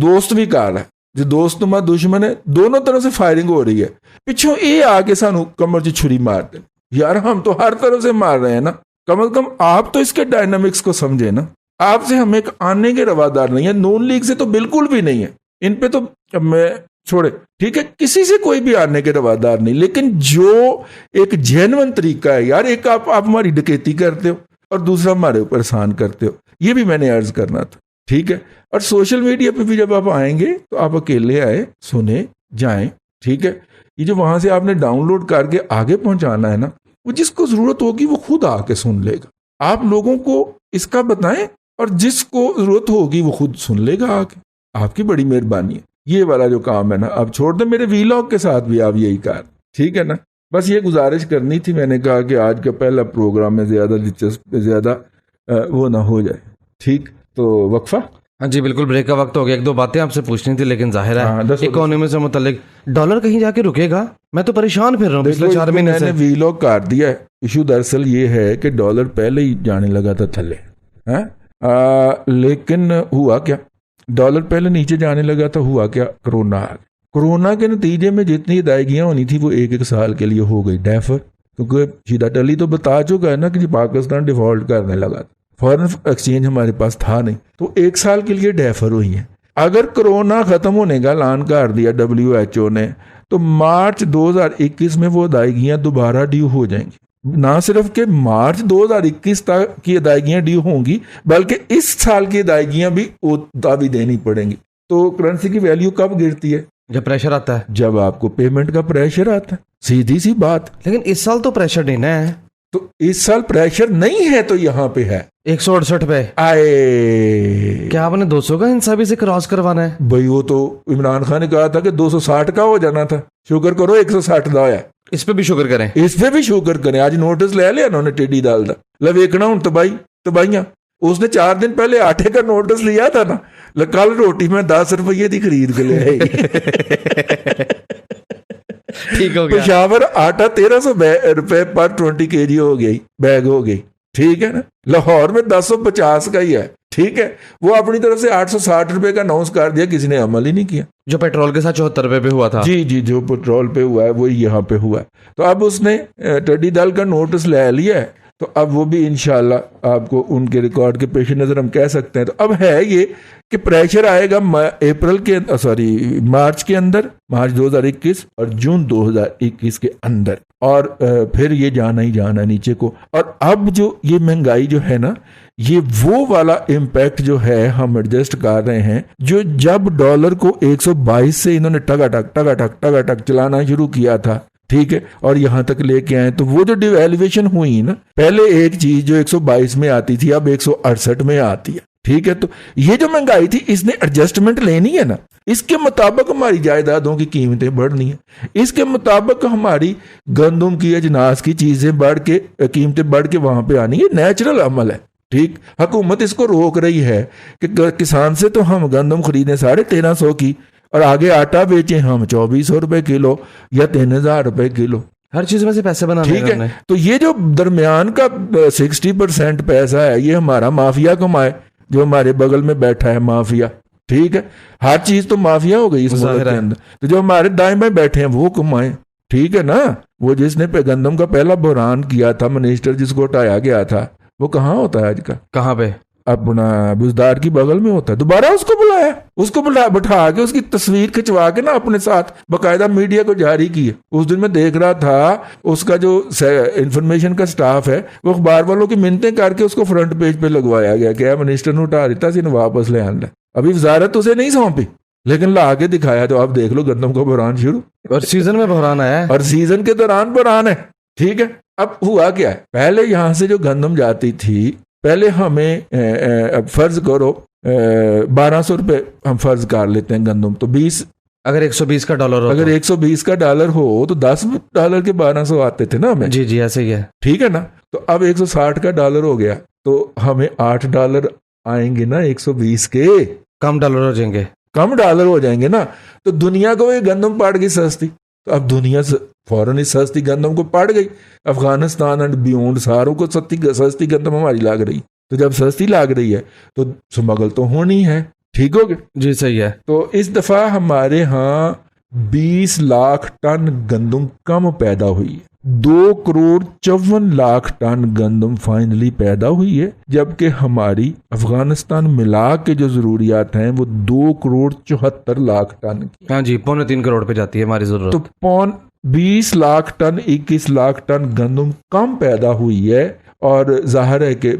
दोस्त भी कर रहा है। जो दोस्त तुम्हारा दुश्मन है, दोनों तरफ से फायरिंग हो रही है। पिछों ये आके सानू कमर च छुरी मार दे। यार हम तो हर तरफ से मार रहे हैं ना, कम से कम आप तो इसके डायनामिक्स को समझे ना। आपसे हम एक आने के रवादार नहीं है, नून लीग से तो बिल्कुल भी नहीं है, इन पे तो मैं छोड़े, ठीक है, किसी से कोई भी आने के रवादार नहीं। लेकिन जो एक जेन्युइन तरीका है यार, एक आप हमारी डकैती करते हो और दूसरा हमारे ऊपर एहसान करते हो, ये भी मैंने अर्ज करना था, ठीक है। और सोशल मीडिया पे भी जब आप आएंगे तो आप अकेले आए, सुने जाएं, ठीक है। ये जो वहां से आपने डाउनलोड करके आगे पहुंचाना है ना, वो जिसको जरूरत होगी वो खुद आके सुन लेगा। आप लोगों को इसका बताएं और जिसको जरूरत होगी वो खुद सुन लेगा आके। आपकी बड़ी मेहरबानी है। ये वाला जो काम है ना, अब छोड़ दे, मेरे वीलॉग के साथ भी आप यही कर, ठीक है ना। बस ये गुजारिश करनी थी। मैंने कहा कि आज का पहला प्रोग्राम में ज्यादा दिलचस्प, ज्यादा वो ना हो जाए, ठीक। तो वक्फा, हाँ जी बिल्कुल, ब्रेक का वक्त हो गया। एक दो बातें आपसे पूछनी थी, लेकिन जाहिर हाँ, है इकोनॉमी से मुतालिक डॉलर कहीं जाके रुकेगा? मैं तो परेशान फिर रहा हूँ पिछले 4 महीने से। मैंने वीलॉग कर दिया है। इशू दरअसल ये है कि डॉलर पहले ही जाने लगा था थल्ले, है लेकिन हुआ क्या, डॉलर पहले नीचे जाने लगा था, हुआ क्या, कोरोना आ गया। कोरोना के नतीजे में जितनी अदायगियां होनी थी वो एक साल के लिए हो गई डेफर, क्योंकि शीदा अली तो बता चुका है ना कि पाकिस्तान डिफॉल्ट करने लगा था, फॉरेन एक्सचेंज हमारे पास था नहीं, तो 1 साल के लिए डेफर हुई है। अगर कोरोना खत्म होने का ऐलान कर दिया WHO ने, तो मार्च 2021 में वो अदायगियां दोबारा ड्यू हो जाएंगी। ना सिर्फ कि मार्च 2021 तक की अदायगियां ड्यू होंगी, बल्कि इस साल की अदायगियां भी भी देनी पड़ेंगी। तो करेंसी की वैल्यू कब गिरती है? जब प्रेशर आता है, जब आपको पेमेंट का प्रेशर आता है, सीधी सी बात। लेकिन इस साल तो प्रेशर नहीं है। तो इस साल प्रेशर नहीं है तो यहाँ पे है 168 पे। आए क्या आपने 200 का इंसाबी से क्रॉस करवाना है? भाई वो तो इमरान खान ने कहा था कि 260 का हो जाना था, शुक्र करो 160 का होया। इस पे भी शुक्र करें, इस पे भी शुक्र करें। आज नोटिस ले लिया उन्होंने टेढ़ी दाल का, ला वेखना हूं तबाइयां। उसने 4 दिन पहले आटे का नोटिस लिया था ना, कल रोटी में 10 रुपये की खरीद के ले आई। ठीक हो गया। पेशावर आटा 1300 रुपए पर 20 kg हो गई, बैग हो गई, ठीक है ना। लाहौर में 1050 का ही है, ठीक है। वो अपनी तरफ से 860 रुपए का अनाउंस कर दिया, किसी ने अमल ही नहीं किया। जो पेट्रोल के साथ 74 रुपए पे हुआ था। जी जी, जो पेट्रोल पे हुआ है वो यहाँ पे हुआ है। तो अब उसने टेढ़ी दाल का नोटिस ले लिया है, तो अब वो भी इंशाल्लाह आपको उनके रिकॉर्ड के पेश नज़र हम कह सकते हैं। तो अब है ये कि प्रेशर आएगा मार्च के अंदर, मार्च 2021 और जून 2021 के अंदर, और फिर ये जाना ही जाना नीचे को। और अब जो ये महंगाई जो है ना, ये वो वाला इम्पैक्ट जो है हम एडजस्ट कर रहे हैं, जो जब डॉलर को 122 से इन्होंने टगाटक चलाना शुरू किया था, ठीक है, और यहां तक लेके आए, तो वो जो डिवैल्यूएशन हुई ना, पहले एक चीज जो 122 में आती थी अब 168 में आती है, ठीक है। तो ये जो महंगाई थी, इसने एडजस्टमेंट लेनी है ना, इसके मुताबिक हमारी जायदादों की कीमतें बढ़नी है, इसके मुताबिक हमारी गंदम की अजनास की चीजें बढ़ के, कीमतें बढ़ के वहां पे आनी है, नेचुरल अमल है, ठीक। हुकूमत इसको रोक रही है कि किसान से तो हम गंदम खरीदें 1350 की, और आगे आटा बेचें हम 2400 रुपए किलो या 3000 रुपए किलो, हर चीज में से पैसे बनाने, ठीक है। तो ये जो दरमियान का 60% पैसा है, ये हमारा माफिया कमाए, जो हमारे बगल में बैठा है माफिया, ठीक है। हर चीज तो माफिया हो गई इस मुल्क के अंदर, तो जो हमारे दाएं बाएं बैठे हैं वो कमाए, ठीक है ना। वो जिसने पे गंदम का पहला बुरान किया था, मिनिस्टर जिसको हटाया गया था, वो कहाँ होता है आजकल? कहाँ पे? अपना बुजदार की बगल में होता है। दोबारा उसको बुलाया, उसको बिठा के उसकी तस्वीर खिंचवा के ना अपने साथ बकायदा मीडिया को जारी की है। उस दिन मैं देख रहा था उसका जो इंफॉर्मेशन का स्टाफ है वो अखबार वालों की मिन्नतें करके उसको फ्रंट पेज पे लगवाया गया कि मिनिस्टर ने उठा दिता सी वापस ले आना। अभी वजारत उसे नहीं सौंपी लेकिन ला के दिखाया। तो आप देख लो गंदम का बुरान शुरू, और सीजन में बहरान आया है, और सीजन के दौरान बुरान है। ठीक है, अब हुआ क्या है, पहले यहां से जो गंदम जाती थी, पहले हमें अब फर्ज करो 1200 रुपए हम फर्ज कर लेते हैं गंदम, तो 20 अगर 120 का डॉलर हो, अगर 120 का डॉलर हो तो 10 डॉलर के 1200 आते थे ना हमें। जी जी ऐसे ही है। ठीक है ना। तो अब 160 का डॉलर हो गया तो हमें 8 डॉलर आएंगे ना 120 के, कम डॉलर हो जाएंगे, कम डॉलर हो जाएंगे ना। तो दुनिया को ये गंदम पड़ गई सस्ती, तो अब दुनिया फौरन ही सस्ती गंदम को पड़ गई। अफगानिस्तान एंड बियॉन्ड सारों को सस्ती गंदम हमारी लग रही। तो जब सस्ती लग रही है तो स्मगल तो होनी है। ठीक हो गया जी, सही है। तो इस दफा हमारे यहाँ 20 लाख टन गंदम कम पैदा हुई है। 2,54,00,000 टन गंदम फाइनली पैदा हुई है, जबकि हमारी अफगानिस्तान मिला के जो जरूरियात हैं वो 2,74,00,000 टन की। हाँ जी, 2.25 करोड़ पे जाती है हमारी जरूरत। तो 20 लाख टन 21 लाख टन गंदम कम पैदा हुई है। और जाहिर है कि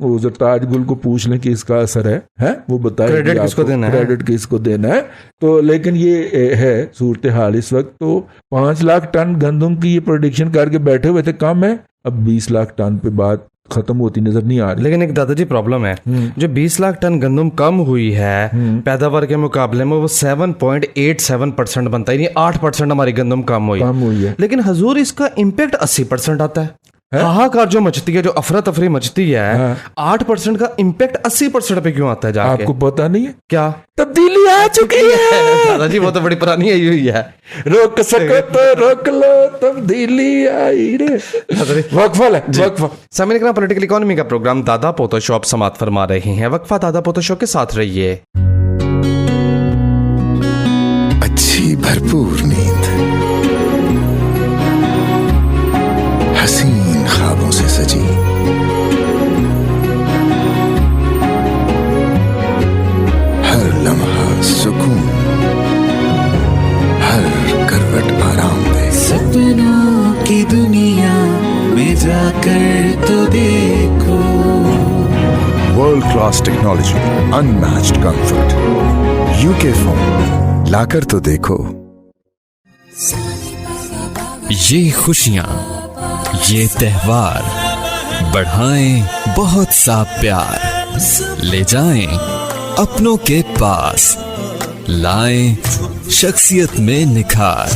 वो ताजगुल को पूछ लें कि इसका असर है वो बताए क्रेडिट किसको देना है, क्रेडिट किसको देना है। तो लेकिन ये है सूरत हाल इस वक्त। तो 5 लाख टन गंदम की ये प्रोडिक्शन करके बैठे हुए थे, कम है, अब 20 लाख टन पे बात खत्म होती नजर नहीं आ रही। लेकिन एक दादाजी प्रॉब्लम है, जो 20 लाख टन गंदम कम हुई है पैदावार के मुकाबले में, वो 7.87% बनता है, 8% हमारी गंदम कम हुई है। लेकिन हजूर इसका इम्पैक्ट 80% आता है। हाहाकार जो मचती है, जो अफरा तफरी मचती है, 8% का इम्पैक्ट 80% पे क्यों आता है जाके? आपको पता नहीं है क्या? तब्दीली आ चुकी है दादाजी, वो तो बड़ी पुरानी आई हुई है। रोक सको तो रोक लो, तब्दीली आई रे। वक्फा है, वक्फा। सामने का पॉलिटिकल इकोनॉमी का प्रोग्राम दादा पोतो शो आप समाप्त फरमा रहे हैं। वक्फा दादा पोतो शो के साथ रहिए। अच्छी भरपूर नींद, हसीन ख्वाबों से सजी, हर लम्हा सुकून, हर करवट आराम दे। सपनों की दुनिया में जाकर तो देखो, world class technology, unmatched comfort, UK phone लाकर तो देखो। ये खुशियाँ, ये त्योहार बढ़ाएं बहुत सा प्यार, ले जाएं अपनों के पास, लाएं शख्सियत में निखार।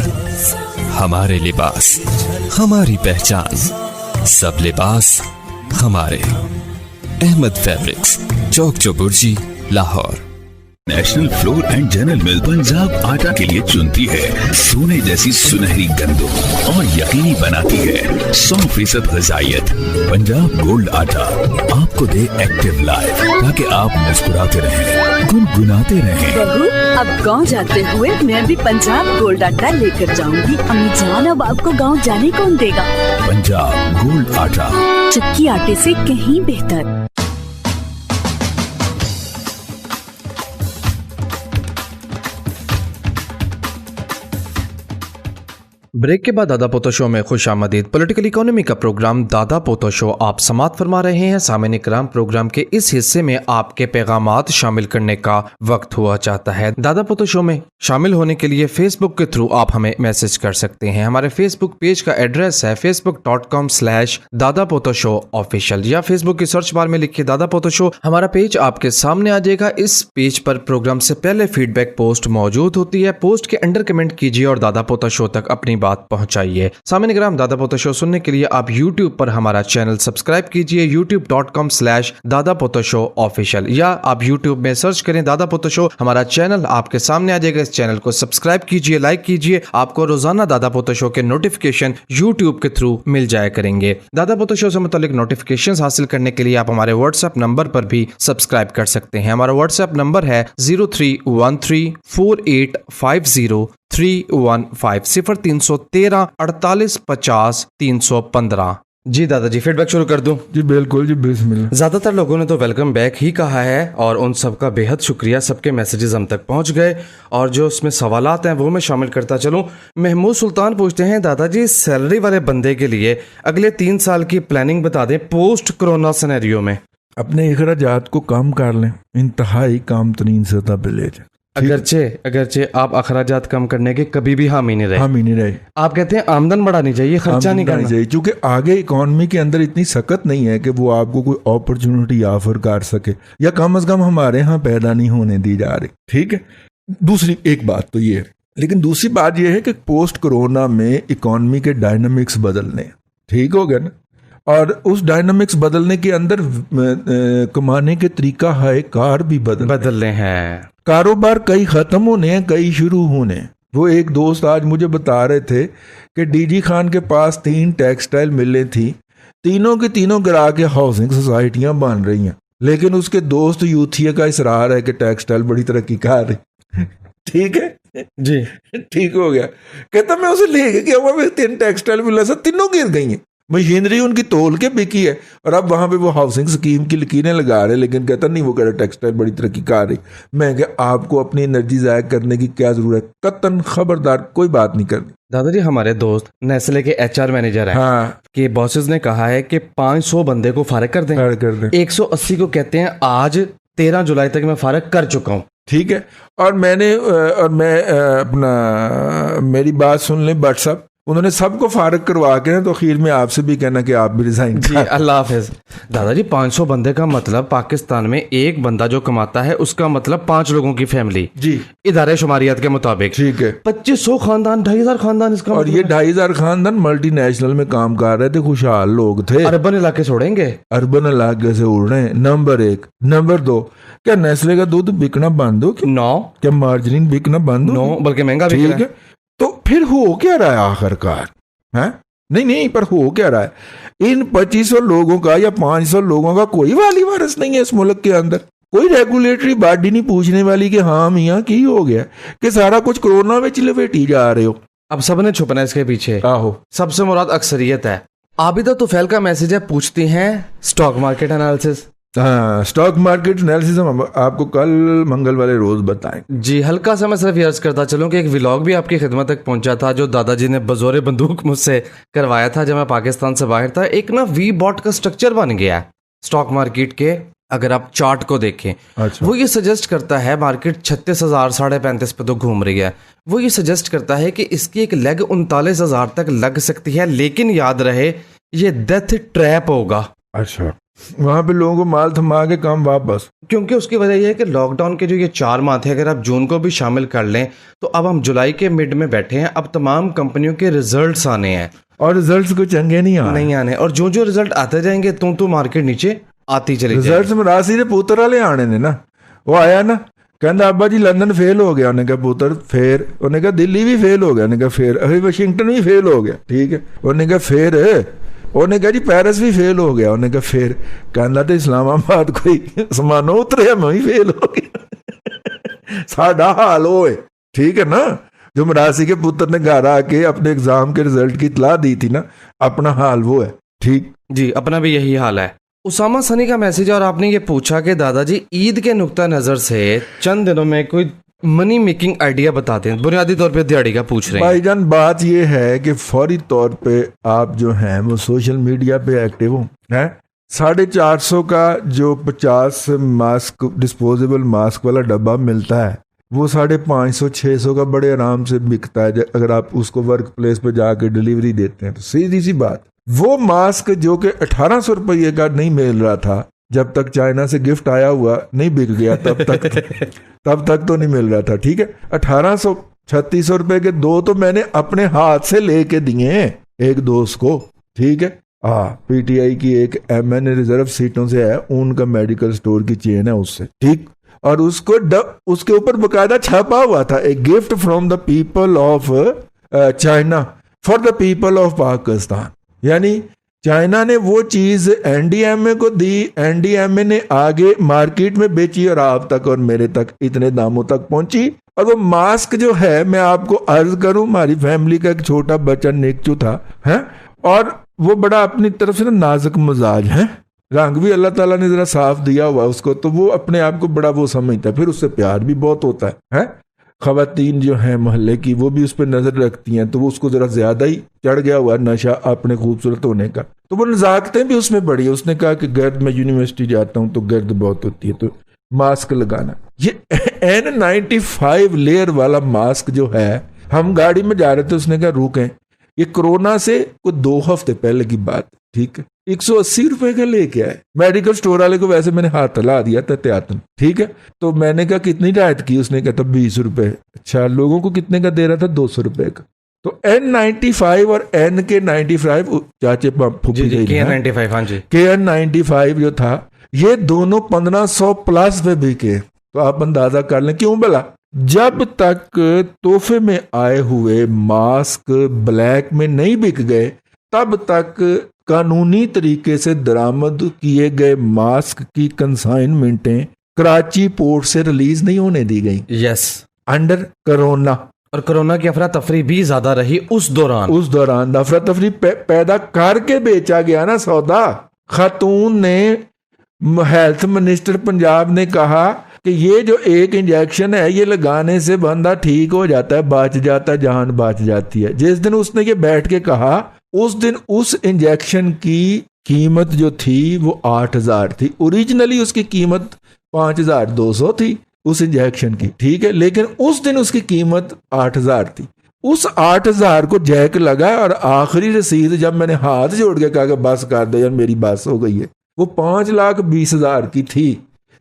हमारे लिबास, हमारी पहचान, सब लिबास हमारे। Ahmad fabrics, Chowk Chauburji, Lahore. National flour and general mill Punjab आटा के लिए चुनती है सोने जैसी सुनहरी गंदम और यकीनी बनाती है 100% ग़िज़ाइयत। पंजाब गोल्ड आटा आपको दे एक्टिव लाइफ, ताकि आप मुस्कुराते रहें, गुनगुनाते रहें। बहू, अब गांव जाते हुए मैं भी पंजाब गोल्ड आटा लेकर जाऊंगी। अम्मी जान, अब आपको गांव जाने कौन देगा? पंजाब गोल्ड आटा, चक्की आटे से कहीं बेहतर। ब्रेक के बाद दादा पोतो शो में खुश आमदीद। पॉलिटिकल इकोनॉमी का प्रोग्राम दादा पोतो शो आप समाप्त फरमा रहे हैं। सामने कराम, प्रोग्राम के इस हिस्से में आपके पैगामात शामिल करने का वक्त हुआ चाहता है। दादा पोतो शो में शामिल होने के लिए फेसबुक के थ्रू आप हमें मैसेज कर सकते हैं। हमारे फेसबुक पेज का एड्रेस है facebook.com/दादा पोतो शो ऑफिशियल, या फेसबुक की सर्च बार में लिखिए दादा पोतो शो। हमारा पेज आपके सामने आ जाएगा। इस पेज पर प्रोग्राम से पहले फीडबैक पोस्ट मौजूद होती है। पोस्ट के अंडर कमेंट कीजिए और दादा पोतो शो तक अपनी बात पहुंचाइए। सामने ग्राम, दादा पोतो शो सुनने के लिए आप YouTube पर हमारा चैनल सब्सक्राइब कीजिए, youtube.com/दादा पोतो शो ऑफिशियल, या आप YouTube में सर्च करें दादा पोतो शो। हमारा चैनल आपके सामने आ जाएगा। इस चैनल को सब्सक्राइब कीजिए, लाइक कीजिए। आपको रोजाना दादा पोतो शो के नोटिफिकेशन YouTube के थ्रू मिल जाया करेंगे। दादा पोतो शो से मुतालिक नोटिफिकेशन हासिल करने के लिए आप हमारे व्हाट्सएप नंबर पर भी सब्सक्राइब कर सकते हैं। हमारा व्हाट्सएप नंबर है 03134850 315 48 50 315। जी दादाजी फीडबैक शुरू कर दूं? जी बिल्कुल जी, बिस्मिल्लाह। ज़्यादातर लोगों ने तो वेलकम बैक ही कहा है और उन सबका बेहद शुक्रिया। सबके मैसेजेस हम तक पहुंच गए और जो उसमें सवालात हैं वो मैं शामिल करता चलूं। महमूद सुल्तान पूछते हैं, दादाजी सैलरी वाले बंदे के लिए अगले 3 साल की प्लानिंग बता दें पोस्ट कोरोना सिनेरियो में। अपने अखराजात को कम कर लें, इंतहाई कम तरीन सतह पे ले जाए। अगरचे आप अखराजात कम करने के कभी भी हामी नहीं रहे। हामी नहीं रहे। आप कहते हैं आमदन बढ़ानी चाहिए, खर्चा नहीं करना चाहिए, क्योंकि आगे इकोनॉमी के अंदर इतनी सख्त नहीं है कि वो आपको कोई अपॉर्चुनिटी ऑफर कर सके, या कम से कम हमारे यहाँ पैदा नहीं होने दी जा रही। ठीक है, दूसरी एक बात तो ये है, लेकिन दूसरी बात ये है कि पोस्ट कोरोना में इकोनॉमी के डायनामिक्स बदलने, ठीक हो गया ना, और उस डायनामिक्स बदलने के अंदर कमाने के तरीका है कार भी बदलने हैं। कारोबार कई खत्म होने हैं, कई शुरू होने। वो एक दोस्त आज मुझे बता रहे थे कि डीजी खान के पास 3 टेक्सटाइल मिलें थी, तीनों के तीनों गिरा के हाउसिंग सोसाइटियां बन रही हैं, लेकिन उसके दोस्त यूथिया का इसरार है कि टेक्सटाइल बड़ी तरक्की कर रही। ठीक है जी, ठीक हो गया। कहता मैं उसे ले गया, वहां 3 टेक्सटाइल मिला, सब तीनों गिर गई हैं, मशीनरी उनकी तोल के बिकी है, और अब वहां पे वो हाउसिंग स्कीम की लकीरें लगा रहे, लेकिन कहता नहीं, वो कह रहे टेक्सटाइल बड़ी तरक्की कर रही। मैं क्या, आपको अपनी एनर्जी ज़ाया करने की क्या जरूरत, कतन खबरदार कोई बात नहीं करनी। दादाजी हमारे दोस्त नेस्ले के HR मैनेजर हैं, हाँ, कि बॉसेस ने कहा है कि 500 बंदे को फारिग कर दें। 180 को कहते हैं आज 13 जुलाई तक मैं फारिग कर चुका हूँ। ठीक है, और मैं अपना मेरी बात सुन लें बट साहब, उन्होंने सबको फारिग करवा के ना, तो आखिर में आपसे भी कहना कि आप भी रिजाइन जी, अल्लाह हाफिज। दादाजी 500 बंदे का मतलब पाकिस्तान में एक बंदा जो कमाता है उसका मतलब 5 लोगों की फैमिली जी, इदारे शुमारियात के मुताबिक। ठीक है, 2500 खानदान, 2500 खानदान इसका, और ये 2500 खानदान मल्टीनेशनल में काम कर रहे थे, खुशहाल लोग थे। अर्बन इलाके छोड़ेंगे, अर्बन इलाके से उड़ रहे हैं, नंबर 1। नंबर 2, क्या नेस्ले का दूध बिकना बंद हो? 9। क्या मार्जिन बिकना बंद हो? 9, बल्कि महंगा बिक रहा है। तो फिर हो क्या रहा है आखिरकार? है नहीं, पर हो क्या रहा है? इन 2500 लोगों का या 500 लोगों का कोई वाली वारिस नहीं है इस मुल्क के अंदर। कोई रेगुलेटरी बॉडी नहीं पूछने वाली कि हाँ मियाँ की हो गया कि सारा कुछ कोरोना में लपेटी जा रहे हो। अब सबने छुपना है इसके पीछे। आहो, सबसे मुराद अक्सरियत है। आबिदा तुफैल का मैसेज है, पूछती हैं स्टॉक मार्केट एनालिसिस। हाँ, स्टॉक मार्केट एनालिसिस हम आपको कल मंगल वाले रोज बताएंगे जी। हल्का सा मैं सिर्फ अर्ज करता चलूं कि एक व्लॉग भी आपकी खिदमत तक पहुंचा था जो दादाजी ने बजोरे बंदूक मुझसे करवाया था जब मैं पाकिस्तान से बाहर था। एक ना वी बॉट का स्ट्रक्चर बन गया है स्टॉक मार्केट के, अगर आप चार्ट को देखें। अच्छा। वो ये सजेस्ट करता है, मार्केट 36,000 35,500 पे तो घूम रही है, वो ये सजेस्ट करता है कि इसकी एक लेग 39,000 तक लग सकती है, लेकिन याद रहे ये डेथ ट्रैप होगा। अच्छा, वहां पे लोगों को माल थमा के काम वापस, क्योंकि उसकी वजह यह है कि लॉकडाउन के जो ये 4 माह थे, अगर आप जून को भी शामिल कर लें तो अब हम जुलाई के मिड में बैठे हैं। अब तमाम कंपनियों के रिजल्ट्स आने हैं और रिजल्ट्स को चंगे नहीं आने, और जो जो रिजल्ट आते जाएंगे तो मार्केट नीचे आती चली जाएगी। रिजल्ट्स में राशि दे पुत्र वाले आने ने ना, वो आया ना, कहता अब्बा जी लंदन फेल हो गया, उन्हें कहा पुत्र फिर, उन्हें कहा दिल्ली भी फेल हो गया, उन्हें कहा फिर, अभी वाशिंगटन भी फेल हो गया, ठीक है, उन्हें कहा फिर, उन्हें कहा जी पेरिस भी फेल हो गया, उन्हें कहा फिर, कहना तो इस्लामाबाद कोई समानो उतरे मैं ही फेल हो गया। साडा हाल हो, ठीक है ना, जो मरासी के पुत्र ने घर आके अपने एग्जाम के रिजल्ट की इतला दी थी ना, अपना हाल वो है। ठीक जी, अपना भी यही हाल है। उसामा सनी का मैसेज, और आपने ये पूछा कि दादाजी ईद के नुक्ता नजर से चंद दिनों में कोई मनी मेकिंग आइडिया बताते हैं, बुनियादी तौर पे दिहाड़ी का पूछ रहे हैं। भाईजान बात ये है कि फौरी तौर पे आप जो हैं वो सोशल मीडिया पे एक्टिव हो, हैं 450 का जो 50 मास्क डिस्पोजेबल मास्क वाला डब्बा मिलता है वो 550-600 का बड़े आराम से बिकता है अगर आप उसको वर्क प्लेस पे जाके डिलीवरी देते हैं। तो सीधी सी बात, वो मास्क जो कि 1800 रुपये का नहीं मिल रहा था जब तक चाइना से गिफ्ट आया हुआ नहीं बिक गया तब तक तो नहीं मिल रहा था, ठीक है। 1800-3600 रुपए के 2 तो मैंने अपने हाथ से लेके दिए एक दोस्त को, ठीक है। पीटीआई की एक MN रिजर्व सीटों से है, उनका मेडिकल स्टोर की चेन है उससे, ठीक। और उसको उसके ऊपर बकायदा छपा हुआ था, a gift from the people of China for the people of Pakistan, यानी चाइना ने वो चीज NDMA को दी, NDMA ने आगे मार्केट में बेची और आप तक और मेरे तक इतने दामों तक पहुंची और वो मास्क जो है, मैं आपको अर्ज करूं, हमारी फैमिली का एक छोटा बच्चा निकचू था है, और वो बड़ा अपनी तरफ से ना नाजुक मिजाज है, रंग भी अल्लाह ताला ने जरा साफ दिया हुआ उसको, तो वो अपने आप को बड़ा वो समझता है, फिर उससे प्यार भी बहुत होता है? खवातीन जो हैं मोहल्ले की वो भी उस पर नजर रखती हैं, तो वो उसको जरा ज्यादा ही चढ़ गया हुआ नशा अपने खूबसूरत होने का, तो वो नजाकतें भी उसमें बढ़ी। उसने कहा कि गर्द, मैं यूनिवर्सिटी जाता हूँ तो गर्द बहुत होती है, तो मास्क लगाना। ये N95 लेयर वाला मास्क जो है, हम गाड़ी में जा रहे थे, उसने कहा रुकें, ये कोरोना से कुछ 2 हफ्ते पहले की बात, ठीक है, 180 रुपए का लेके आए। मेडिकल स्टोर वाले को वैसे मैंने हाथ हिला दिया था त्यातन, ठीक है, तो मैंने कहा कितनी राहत की, उसने कहा था 20 रुपए। अच्छा, लोगों को कितने का दे रहा था? 200 रुपए का। तो N95 और NK95, चाचे KN95, हाँ जी, KN95 जो था, ये दोनों 1500 प्लस पे बिके। तो आप अंदाजा कर लें क्यों भला? जब तक तोहफे में आए हुए मास्क ब्लैक में नहीं बिक गए, तब तक कानूनी तरीके से दरामद किए गए मास्क की कंसाइनमेंटें कराची पोर्ट से रिलीज नहीं होने दी गई। Yes, under corona. और कोरोना की अफरा तफरी भी ज्यादा रही उस दौरान अफरा तफरी पैदा करके बेचा गया ना सौदा। खातून ने, हेल्थ मिनिस्टर पंजाब ने कहा कि ये जो एक इंजेक्शन है, ये लगाने से बंदा ठीक हो जाता है, बच जाता है, जान बच जाती है। जिस दिन उसने ये बैठ के कहा, उस दिन उस इंजेक्शन की कीमत जो थी वो 8,000 थी। ओरिजिनली उसकी कीमत 5,200 थी उस इंजेक्शन की, ठीक है, लेकिन उस दिन उसकी कीमत 8,000 थी। उस 8,000 को जैक लगा, और आखिरी रसीद जब मैंने हाथ जोड़ के कहा कि बस कर दे यार, मेरी बस हो गई है, वो 5,20,000 की थी।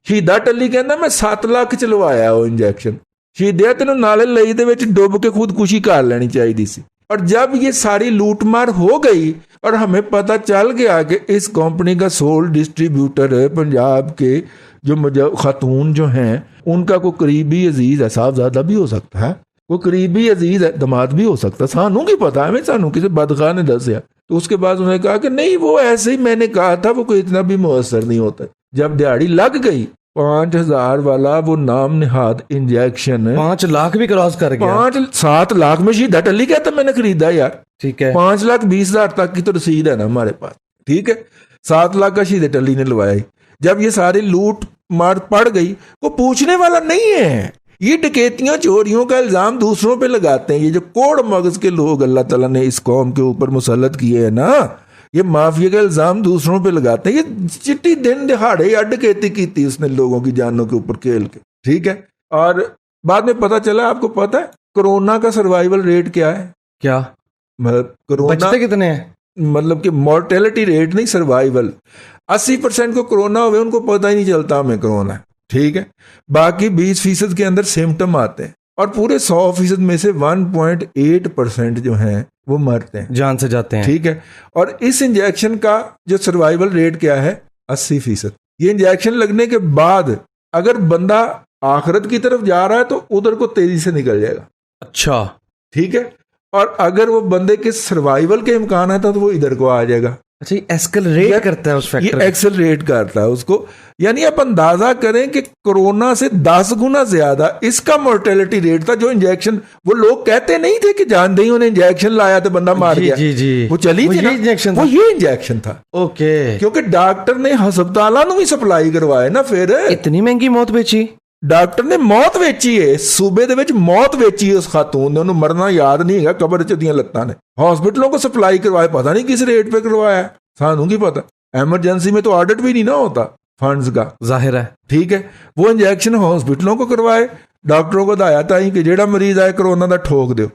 शहीदा टल्ली कहना मैं 7 लाख चलवाया वो इंजेक्शन। शहीदिया तेन नाले लई दे विच डुब के खुदकुशी कर लेनी चाहिए सी। और जब ये सारी लूटमार हो गई और हमें पता चल गया कि इस कंपनी का सोल डिस्ट्रीब्यूटर है पंजाब के जो खातून जो हैं, उनका कोई करीबी अजीज है, साहबजादा भी हो सकता है, कोई करीबी अजीज है, दमाद भी हो सकता है, सानू की पता है, सानू किसी बदखा ने दसिया। तो उसके बाद उन्होंने कहा कि नहीं, वो ऐसे ही मैंने कहा था, वो कोई इतना भी मुअस्सर नहीं होता। जब दिहाड़ी लग गई, 5,000 वाला वो नाम निहाद इंजेक्शन 5 लाख भी क्रॉस कर गया। 7 लाख में शहीदा टल्ली कहता मैंने खरीदा यार, ठीक है, 5,20,000 तक की तो रसीद है ना हमारे पास, ठीक है। 7 लाख का शहीदा टल्ली ने लवाया। जब ये सारी लूट मार पड़ गई, वो पूछने वाला नहीं है। ये डकैतियों चोरियों का इल्जाम दूसरों पे लगाते हैं। ये जो कोड़ मगज के लोग अल्लाह ताला ने इस कौम के ऊपर मुसल्लत किए हैं ना, ये माफिया का इल्जाम दूसरों पे लगाते हैं। ये चिट्टी दिन दिहाड़े डकैती की थी उसने लोगों की जानों के ऊपर खेल के, ठीक है। और बाद में पता चला, आपको पता है कोरोना का सर्वाइवल रेट क्या है? क्या मतलब कोरोना बचते कितने हैं? मतलब कि मोर्टेलिटी रेट नहीं, सर्वाइवल। 80% को कोरोना हुए, उनको पता ही नहीं चलता हमें कोरोना है, ठीक है। बाकी 20% के अंदर सिम्टम आते हैं, और पूरे 100% में से 1.8% जो हैं वो मरते हैं, जान से जाते हैं, ठीक है। और इस इंजेक्शन का जो सर्वाइवल रेट क्या है? 80%। ये इंजेक्शन लगने के बाद अगर बंदा आखिरत की तरफ जा रहा है तो उधर को तेजी से निकल जाएगा, अच्छा, ठीक है। और अगर वो बंदे के सर्वाइवल के इम्कान है तो वो इधर को आ जाएगा। अच्छा, ये एक्सेलरेट करता है उस फैक्टर, ये एक्सेलरेट करता है उसको। यानी आप अंदाजा करें कि कोरोना से 10 गुना ज्यादा इसका मोर्टेलिटी रेट था। जो इंजेक्शन, वो लोग कहते नहीं थे कि जानते ही उन्हें इंजेक्शन लाया तो बंदा मार गया, जी जी, वो चली थी ना, इंजेक्शन वो ये इंजेक्शन था। ओके, क्योंकि डॉक्टर ने हस्पतालों में सप्लाई करवाए ना, फिर इतनी महंगी मौत बेची डॉक्टर ने, मौत वेची है सूबे दे विच, मौत वेची है उस खातून ने। उन्हें मरना याद नहीं है, कबर च दियां लत्तां ने। हॉस्पिटलों को सप्लाई करवाए, पता नहीं किस रेट पे करवाया, सानू की पता। एमरजेंसी में तो ऑडिट भी नहीं ना होता फंड्स का, जाहिर है, ठीक है। वो इंजेक्शन हॉस्पिटलों को करवाए, डॉक्टरों को हदायत आई कि जेड़ा मरीज आए कोरोना दा ठोक दो।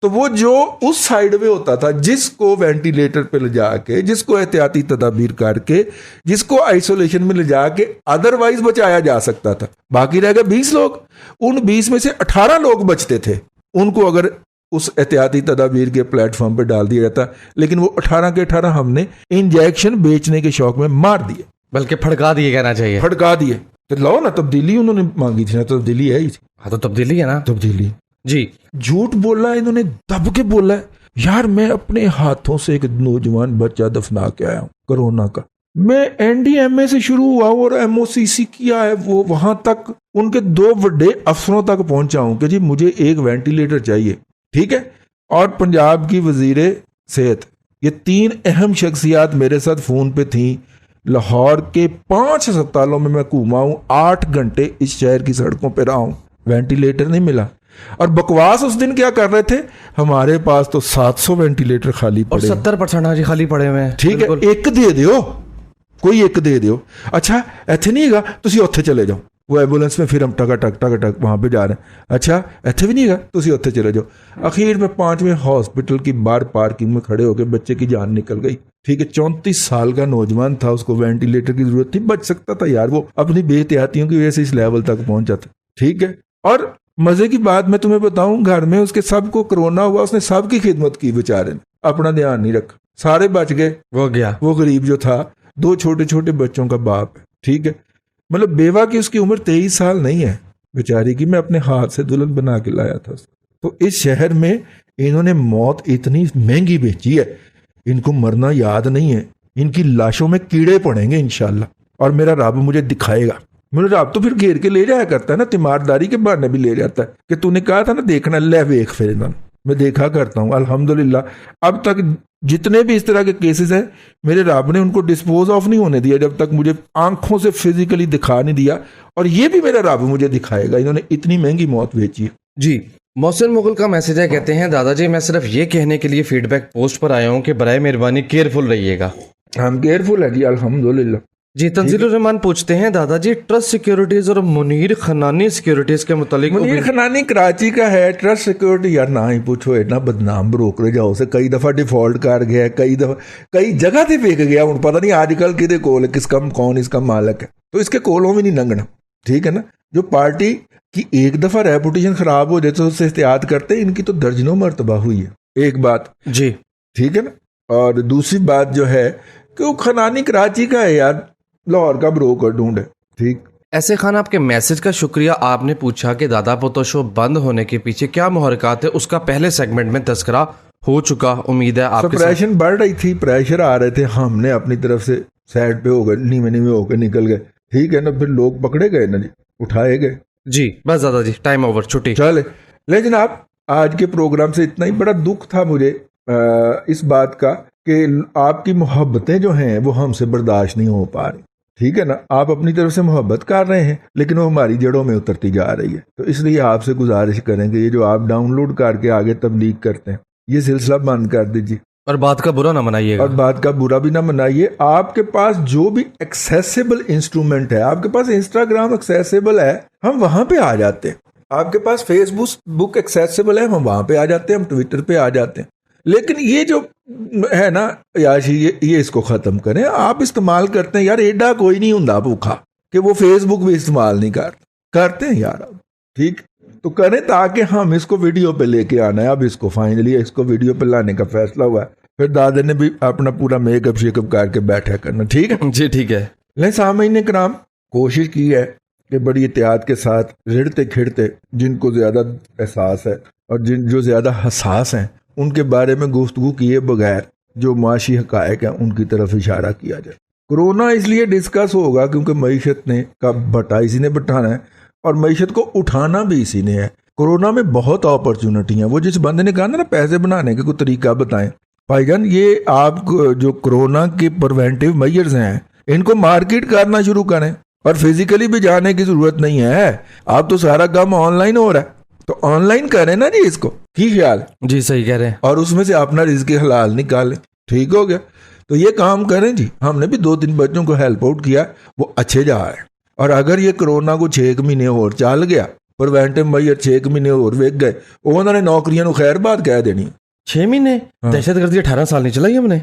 तो वो जो उस साइड में होता था, जिसको वेंटिलेटर पे ले जाके, जिसको एहतियाती तदाबीर करके, जिसको आइसोलेशन में ले जाके अदरवाइज बचाया जा सकता था, बाकी रह गए 20 लोग। उन 20 में से 18 लोग बचते थे, उनको अगर उस एहतियाती तदाबीर के प्लेटफॉर्म पे डाल दिया जाता। लेकिन वो 18 के 18 हमने इंजेक्शन बेचने के शौक में मार दिए, बल्कि फड़का दिए कहना चाहिए, फड़का दिए। तो लो ना, तब्दीली उन्होंने मांगी थी ना, तब्दीली है ही थी। हाँ, तो तब्दीली है ना, तब्दीली जी। झूठ बोला इन्होंने, दब के बोला यार मैं अपने हाथों से एक नौजवान बच्चा दफना के आया हूं कोरोना का। मैं NDMA से शुरू हुआ हूं और MOCC किया है, वो वहां तक उनके 2 बड़े अफसरों तक पहुंचा हूं कि जी मुझे एक वेंटिलेटर चाहिए, ठीक है। और पंजाब की वजीरे सेहत, ये 3 अहम शख्सियात मेरे साथ फोन पे थी। लाहौर के 5 अस्पतालों में मैं घूमा हूं, 8 घंटे इस शहर की सड़कों पे रहा हूं, वेंटिलेटर नहीं मिला। और बकवास उस दिन क्या कर रहे थे, हमारे पास तो 700 वेंटिलेटर खाली और पड़े, 70% आज खाली पड़े हुए हैं। ठीक है, एक दे दियो, कोई एक दे दियो। अच्छा ਇੱਥੇ नहीं ਹੈਗਾ, ਤੁਸੀਂ ਉੱਥੇ चले जाओ, वो एम्बुलेंस में फिर हम टक वहां पे जा रहे हैं। अच्छा ਇੱਥੇ भी नहीं हैगा, ਤੁਸੀਂ ਉੱਥੇ चले जाओ। आखिर में 5वें हॉस्पिटल की बाहर पार्किंग में खड़े होकर बच्चे की जान निकल गई, ठीक है। 34 साल का नौजवान था, उसको वेंटिलेटर की जरूरत थी, बच सकता था यार, वो अपनी बेहतियातियों की वजह से इस लेवल तक पहुंचा था, ठीक है। और मजे की बात मैं तुम्हें बताऊं, घर में उसके सबको कोरोना हुआ, उसने सबकी खिदमत की, बेचारे ने अपना ध्यान नहीं रखा, सारे बच गए, वो गया। वो गरीब जो था 2 छोटे छोटे बच्चों का बाप है, ठीक है। मतलब बेवा की उसकी उम्र 23 साल नहीं है बेचारी की, मैं अपने हाथ से दुल्हन बना के लाया था उसको। तो इस शहर में इन्होंने मौत इतनी महंगी बेची है, इनको मरना याद नहीं है, इनकी लाशों में कीड़े पड़ेंगे इंशाल्लाह, और मेरा रब मुझे दिखाएगा। मेरा रब तो फिर घेर के ले जाया करता है ना, तीमारदारी के बहाने भी ले जाता है कि तूने कहा था ना देखना, ले वेख फिर इन्होंने, मैं देखा करता हूँ अल्हम्दुलिल्लाह। अब तक जितने भी इस तरह के केसेस हैं, मेरे रब ने उनको डिस्पोज ऑफ नहीं होने दिया जब तक मुझे आंखों से फिजिकली दिखा नहीं दिया, और ये भी मेरा रब मुझे दिखाएगा। इन्होंने इतनी महंगी मौत बेची है। जी, मोहसिन मुगल का मैसेज है, कहते हैं दादाजी मैं सिर्फ ये कहने के लिए फीडबैक पोस्ट पर आया हूँ कि बराए मेहरबानी केयरफुल रहिएगा। हम केयरफुल है जी अल्हम्दुलिल्लाह। जी, तंजीलुर रहमान पूछते हैं दादाजी ट्रस्ट सिक्योरिटीज और मुनीर खनानी सिक्योरिटीज के मुतालिक। मुनीर खनानी कराची का है, ट्रस्ट सिक्योरिटी यार ना ही पूछो, इतना बदनाम ब्रोकरेज हाउस है, कई दफा डिफॉल्ट कर गया, कई दफा कई जगह से फेंक गया, हूँ पता नहीं आजकल किदे कोल किसका कौन इसका मालक है, तो इसके कोलों भी नहीं लंघना, ठीक है ना। जो पार्टी की एक दफा रेपुटेशन खराब हो जाए तो उससे एहतियात करते, इनकी तो दर्जनों मरतबा हुई है, एक बात जी, ठीक है ना। और दूसरी बात जो है कि वो खनानी कराची का है यार, लाहौर का ब्रोकर ढूंढे, ठीक। ऐसे खान आपके मैसेज का शुक्रिया। आपने पूछा कि दादा पोतो शो बंद होने के पीछे क्या मुहरकात है, उसका पहले सेगमेंट में तस्करा हो चुका, उम्मीद है आपके प्रेशर बढ़ रही थी, प्रेशर आ रहे थे, हमने अपनी तरफ से साइड पे हो गए, नीवे होकर निकल गए, ठीक है ना। फिर लोग पकड़े गए ना जी, उठाए गए जी। बस दादाजी टाइम ओवर, छुट्टी। चले। लेकिन आप आज के प्रोग्राम से इतना ही बड़ा दुख था मुझे इस बात का कि आपकी मोहब्बतें जो हैं वो हमसे बर्दाश्त नहीं हो पा रही, ठीक है ना। आप अपनी तरफ से मोहब्बत कर रहे हैं लेकिन वो हमारी जड़ों में उतरती जा रही है, तो इसलिए आपसे गुजारिश करेंगे ये जो आप डाउनलोड करके आगे तबलीग करते हैं, ये सिलसिला बंद कर दीजिए, और बात का बुरा ना मनाइएगा, और बात का बुरा भी ना मनाइए। आपके पास जो भी एक्सेसिबल इंस्ट्रूमेंट है, आपके पास इंस्टाग्राम एक्सेसिबल है, हम वहां पे आ जाते हैं। आपके पास फेसबुक एक्सेसिबल है, हम वहां पे आ जाते हैं, हम ट्विटर पे आ जाते हैं। लेकिन ये जो है ना याशी, ये इसको खत्म करें। आप इस्तेमाल करते हैं यार, एडा कोई नहीं हुंदा भूखा कि वो फेसबुक भी इस्तेमाल नहीं करते हैं यार, ठीक तो करें ताकि हम इसको वीडियो पे लेके आना है। अब इसको फाइनली इसको वीडियो पे लाने का फैसला हुआ है, फिर दादा ने भी अपना पूरा मेकअप शेकअप करके बैठा करना, ठीक है जी, ठीक है। ले सामईन कराम, कोशिश की है कि बड़ी एहतियात के साथ रिड़ते खिड़ते जिनको ज्यादा एहसास है और जो ज्यादा हसास हैं उनके बारे में गुफ्तगू किए बगैर जो माशी हकायक हैं उनकी तरफ इशारा किया जाए। कोरोना इसलिए डिस्कस होगा क्योंकि मईशत ने का बटा इसी ने बैठाना है और मईशत को उठाना भी इसी ने है। कोरोना में बहुत अपॉर्चुनिटी है। वो जिस बंदे ने कहा ना पैसे बनाने के कोई तरीका बताएं, भाईजान ये आप जो कोरोना के प्रिवेंटिव मेजर्स हैं इनको मार्केट करना शुरू करें और फिजिकली भी जाने की जरूरत नहीं है। आप तो सारा काम ऑनलाइन हो रहा है, तो ऑनलाइन करें ना जी, इसको की ख्याल जी, सही कह रहे हैं, और उसमें से अपना रिस्क हलाल निकालें, ठीक हो गया। तो ये काम करें जी। हमने भी 2-3 बच्चों को हेल्प आउट किया, वो अच्छे जा रहे हैं। और अगर ये कोरोना को 6 महीने और चल गया, प्रिवेंटिव मेजर 6 महीने और वेग गए, उन्होंने नौकरियां खैर बात कह देनी। 6 महीने दहशतगर्दी 18 साल नहीं चलाई हमने,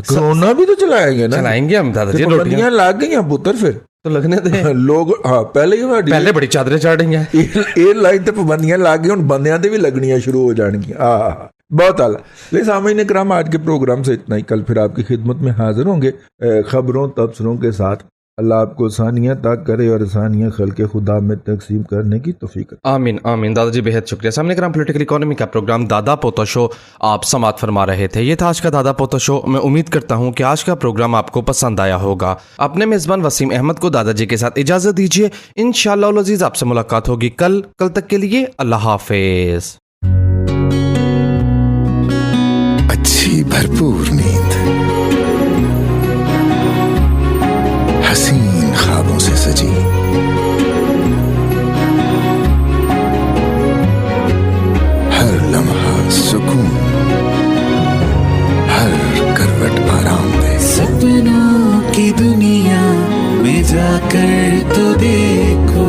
कोरोना भी तो चलाएंगे ना, चलाएंगे हम दादाजी। रोटियां लाग गई पुत्र, फिर तो लगने दे लोग। हाँ पहले बड़ी चादरें चढ़ रही हैं, एयरलाइन ते पाबंदियां लग गई, हुण बंदियां ते भी लगनियां शुरू हो जाएंगी। बहुत आला। ले सामईन कराम, आज के प्रोग्राम से इतना ही। कल फिर आपकी खिदमत में हाजिर होंगे खबरों तबसरों के साथ। अल्लाह आपको आसानियाँ अता करे और आसानियाँ खल्क़ खुदा में तकसीम करने की तौफीक अता। आमीन आमीन। दादाजी बेहद शुक्रिया। सामने कराम पॉलिटिकल इकोनॉमी का प्रोग्राम दादा पोता शो आप समात फरमा रहे थे। ये था आज का दादा पोता शो। मैं उम्मीद करता हूँ कि आज का प्रोग्राम आपको पसंद आया होगा। अपने मेज़बान वसीम अहमद को दादाजी के साथ इजाज़त दीजिए। इंशाअल्लाह अज़ीज़ आपसे मुलाकात होगी कल तक के लिए अल्लाह हाफिज़। अच्छी भरपूर नींद, हसीन ख्वाबों से सजी, हर लम्हा सुकून, हर करवट आराम दे। सपनों की दुनिया में जाकर तो देखो,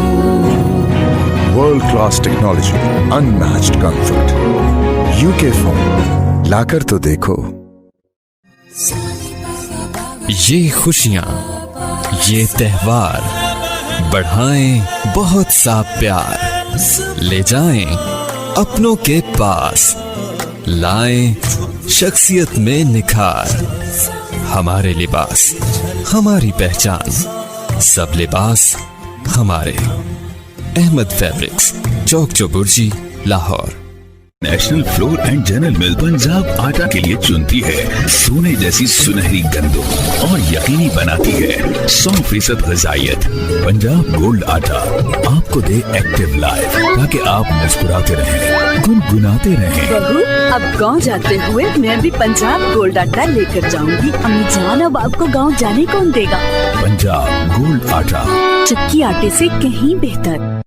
world class technology, unmatched comfort, UK phone लाकर तो देखो। ये खुशियाँ, ये त्योहार बढ़ाएं बहुत सा प्यार, ले जाएं अपनों के पास, लाएं शख्सियत में निखार। हमारे लिबास हमारी पहचान, सब लिबास हमारे। Ahmad fabrics, Chowk Chauburji, Lahore. National flour and general mill Punjab आटा के लिए चुनती है सोने जैसी सुनहरी गंदम और यकीनी बनाती है 100% ग़िज़ाइयत। पंजाब गोल्ड आटा आपको दे एक्टिव लाइफ ताकि आप मुस्कुराते रहें, गुनगुनाते रहें। बहू, अब गांव जाते हुए मैं भी पंजाब गोल्ड आटा लेकर जाऊंगी। अम्मी जान, अब आपको गांव जाने कौन देगा? पंजाब गोल्ड आटा, चक्की आटे से कहीं बेहतर।